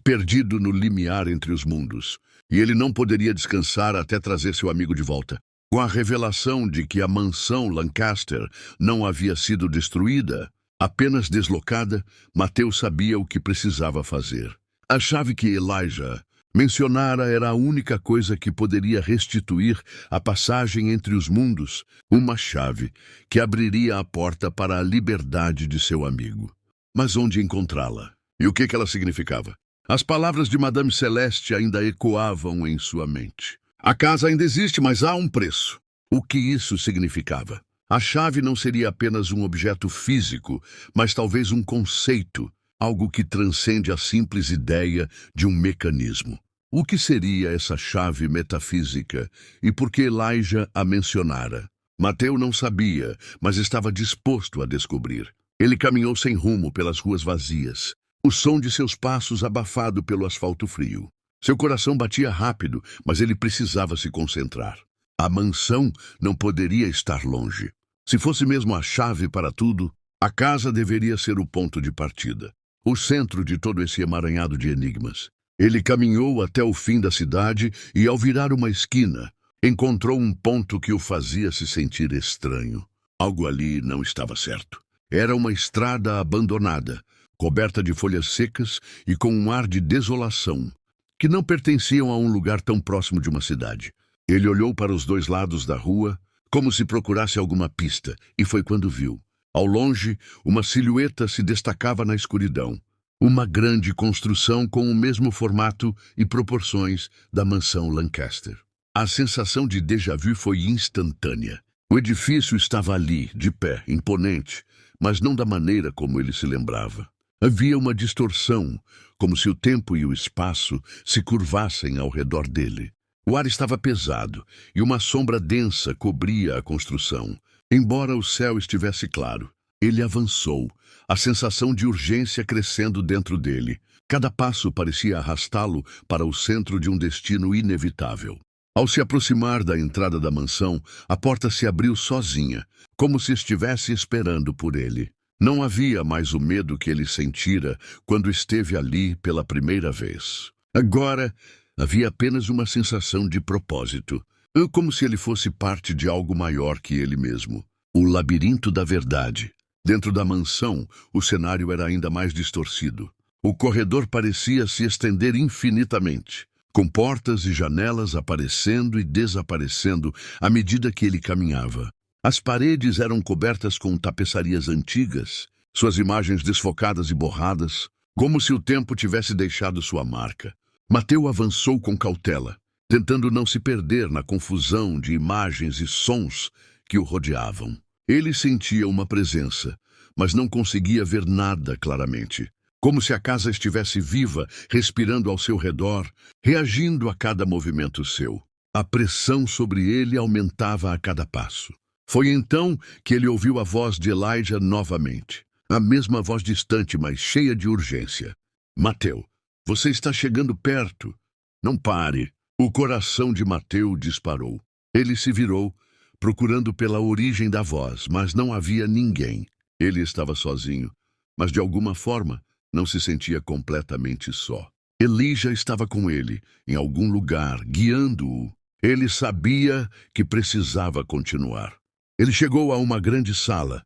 perdido no limiar entre os mundos, e ele não poderia descansar até trazer seu amigo de volta. Com a revelação de que a mansão Lancaster não havia sido destruída, apenas deslocada, Mateus sabia o que precisava fazer. A chave que Elijah mencionara era a única coisa que poderia restituir a passagem entre os mundos, uma chave que abriria a porta para a liberdade de seu amigo. Mas onde encontrá-la? E o que ela significava? As palavras de Madame Celeste ainda ecoavam em sua mente. A casa ainda existe, mas há um preço. O que isso significava? A chave não seria apenas um objeto físico, mas talvez um conceito, algo que transcende a simples ideia de um mecanismo. O que seria essa chave metafísica e por que Elijah a mencionara? Mateus não sabia, mas estava disposto a descobrir. Ele caminhou sem rumo pelas ruas vazias, o som de seus passos abafado pelo asfalto frio. Seu coração batia rápido, mas ele precisava se concentrar. A mansão não poderia estar longe. Se fosse mesmo a chave para tudo, a casa deveria ser o ponto de partida, o centro de todo esse emaranhado de enigmas. Ele caminhou até o fim da cidade e, ao virar uma esquina, encontrou um ponto que o fazia se sentir estranho. Algo ali não estava certo. Era uma estrada abandonada, coberta de folhas secas e com um ar de desolação, que não pertenciam a um lugar tão próximo de uma cidade. Ele olhou para os dois lados da rua, como se procurasse alguma pista, e foi quando viu. Ao longe, uma silhueta se destacava na escuridão. Uma grande construção com o mesmo formato e proporções da mansão Lancaster. A sensação de déjà-vu foi instantânea. O edifício estava ali, de pé, imponente, mas não da maneira como ele se lembrava. Havia uma distorção, como se o tempo e o espaço se curvassem ao redor dele. O ar estava pesado e uma sombra densa cobria a construção. Embora o céu estivesse claro, ele avançou, a sensação de urgência crescendo dentro dele. Cada passo parecia arrastá-lo para o centro de um destino inevitável. Ao se aproximar da entrada da mansão, a porta se abriu sozinha, como se estivesse esperando por ele. Não havia mais o medo que ele sentira quando esteve ali pela primeira vez. Agora, havia apenas uma sensação de propósito, como se ele fosse parte de algo maior que ele mesmo. O labirinto da verdade. Dentro da mansão, o cenário era ainda mais distorcido. O corredor parecia se estender infinitamente, com portas e janelas aparecendo e desaparecendo à medida que ele caminhava. As paredes eram cobertas com tapeçarias antigas, suas imagens desfocadas e borradas, como se o tempo tivesse deixado sua marca. Mateus avançou com cautela, tentando não se perder na confusão de imagens e sons que o rodeavam. Ele sentia uma presença, mas não conseguia ver nada claramente. Como se a casa estivesse viva, respirando ao seu redor, reagindo a cada movimento seu. A pressão sobre ele aumentava a cada passo. Foi então que ele ouviu a voz de Elijah novamente. A mesma voz distante, mas cheia de urgência. Mateus, você está chegando perto. Não pare. O coração de Mateus disparou. Ele se virou, procurando pela origem da voz, mas não havia ninguém. Ele estava sozinho, mas de alguma forma não se sentia completamente só. Elijah estava com ele, em algum lugar, guiando-o. Ele sabia que precisava continuar. Ele chegou a uma grande sala,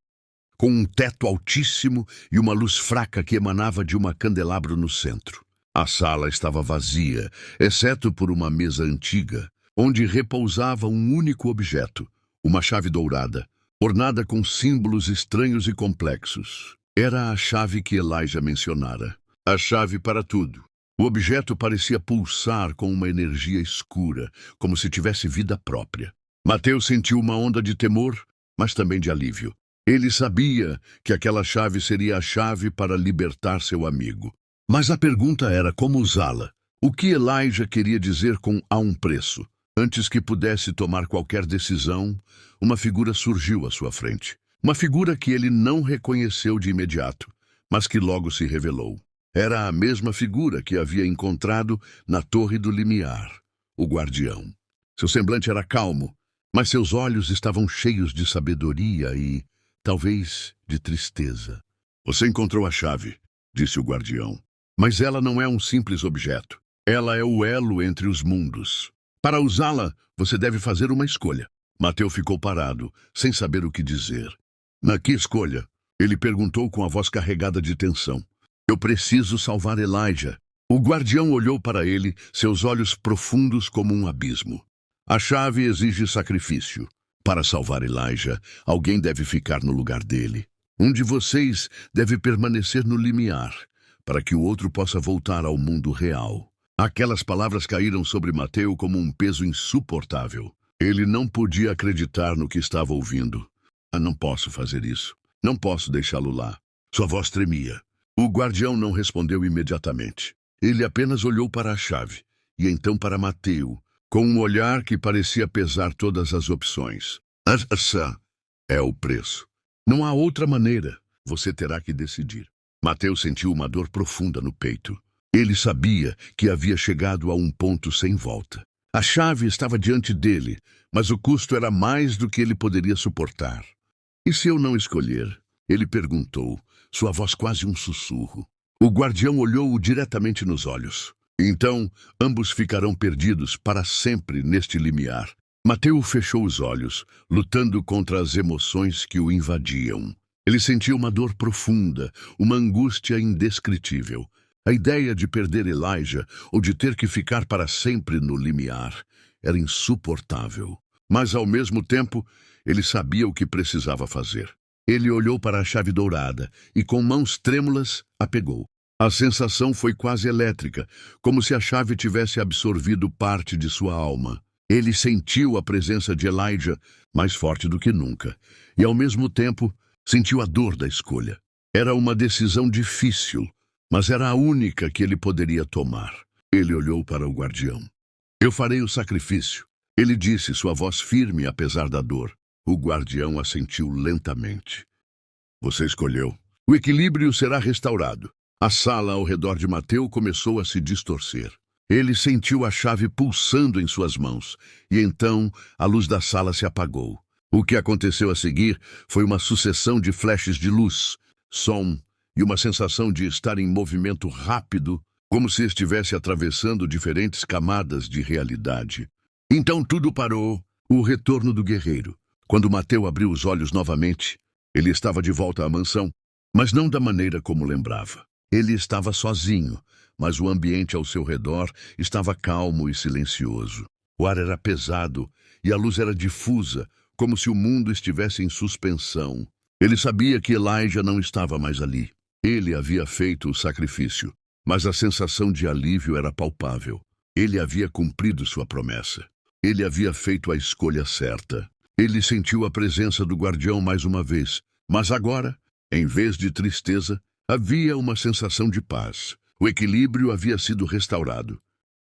com um teto altíssimo e uma luz fraca que emanava de uma candelabro no centro. A sala estava vazia, exceto por uma mesa antiga, onde repousava um único objeto, uma chave dourada, ornada com símbolos estranhos e complexos. Era a chave que Elijah mencionara. A chave para tudo. O objeto parecia pulsar com uma energia escura, como se tivesse vida própria. Mateus sentiu uma onda de temor, mas também de alívio. Ele sabia que aquela chave seria a chave para libertar seu amigo. Mas a pergunta era como usá-la. O que Elijah queria dizer com "há um preço"? Antes que pudesse tomar qualquer decisão, uma figura surgiu à sua frente. Uma figura que ele não reconheceu de imediato, mas que logo se revelou. Era a mesma figura que havia encontrado na Torre do Limiar, o guardião. Seu semblante era calmo, mas seus olhos estavam cheios de sabedoria e, talvez, de tristeza. "Você encontrou a chave", disse o guardião. "Mas ela não é um simples objeto. Ela é o elo entre os mundos. Para usá-la, você deve fazer uma escolha." Mateus ficou parado, sem saber o que dizer. "Na que escolha?" Ele perguntou com a voz carregada de tensão. "Eu preciso salvar Elijah." O guardião olhou para ele, seus olhos profundos como um abismo. "A chave exige sacrifício. Para salvar Elijah, alguém deve ficar no lugar dele. Um de vocês deve permanecer no limiar, para que o outro possa voltar ao mundo real." Aquelas palavras caíram sobre Mateus como um peso insuportável. Ele não podia acreditar no que estava ouvindo. Não posso fazer isso. Não posso deixá-lo lá." Sua voz tremia. O guardião não respondeu imediatamente. Ele apenas olhou para a chave, e então para Mateus, com um olhar que parecia pesar todas as opções. "Essa é o preço. Não há outra maneira. Você terá que decidir." Mateus sentiu uma dor profunda no peito. Ele sabia que havia chegado a um ponto sem volta. A chave estava diante dele, mas o custo era mais do que ele poderia suportar. "E se eu não escolher?" ele perguntou, sua voz quase um sussurro. O guardião olhou-o diretamente nos olhos. "Então, ambos ficarão perdidos para sempre neste limiar." Mateus fechou os olhos, lutando contra as emoções que o invadiam. Ele sentia uma dor profunda, uma angústia indescritível. A ideia de perder Elijah, ou de ter que ficar para sempre no limiar, era insuportável. Mas, ao mesmo tempo, ele sabia o que precisava fazer. Ele olhou para a chave dourada e, com mãos trêmulas, a pegou. A sensação foi quase elétrica, como se a chave tivesse absorvido parte de sua alma. Ele sentiu a presença de Elijah mais forte do que nunca, e, ao mesmo tempo, sentiu a dor da escolha. Era uma decisão difícil, mas era a única que ele poderia tomar. Ele olhou para o guardião. "Eu farei o sacrifício", ele disse, sua voz firme apesar da dor. O guardião assentiu lentamente. "Você escolheu. O equilíbrio será restaurado." A sala ao redor de Mateus começou a se distorcer. Ele sentiu a chave pulsando em suas mãos, e então a luz da sala se apagou. O que aconteceu a seguir foi uma sucessão de flashes de luz, som e uma sensação de estar em movimento rápido, como se estivesse atravessando diferentes camadas de realidade. Então tudo parou. O retorno do guerreiro. Quando Mateus abriu os olhos novamente, ele estava de volta à mansão, mas não da maneira como lembrava. Ele estava sozinho, mas o ambiente ao seu redor estava calmo e silencioso. O ar era pesado e a luz era difusa, como se o mundo estivesse em suspensão. Ele sabia que Elijah não estava mais ali. Ele havia feito o sacrifício, mas a sensação de alívio era palpável. Ele havia cumprido sua promessa. Ele havia feito a escolha certa. Ele sentiu a presença do guardião mais uma vez, mas agora, em vez de tristeza, havia uma sensação de paz. O equilíbrio havia sido restaurado.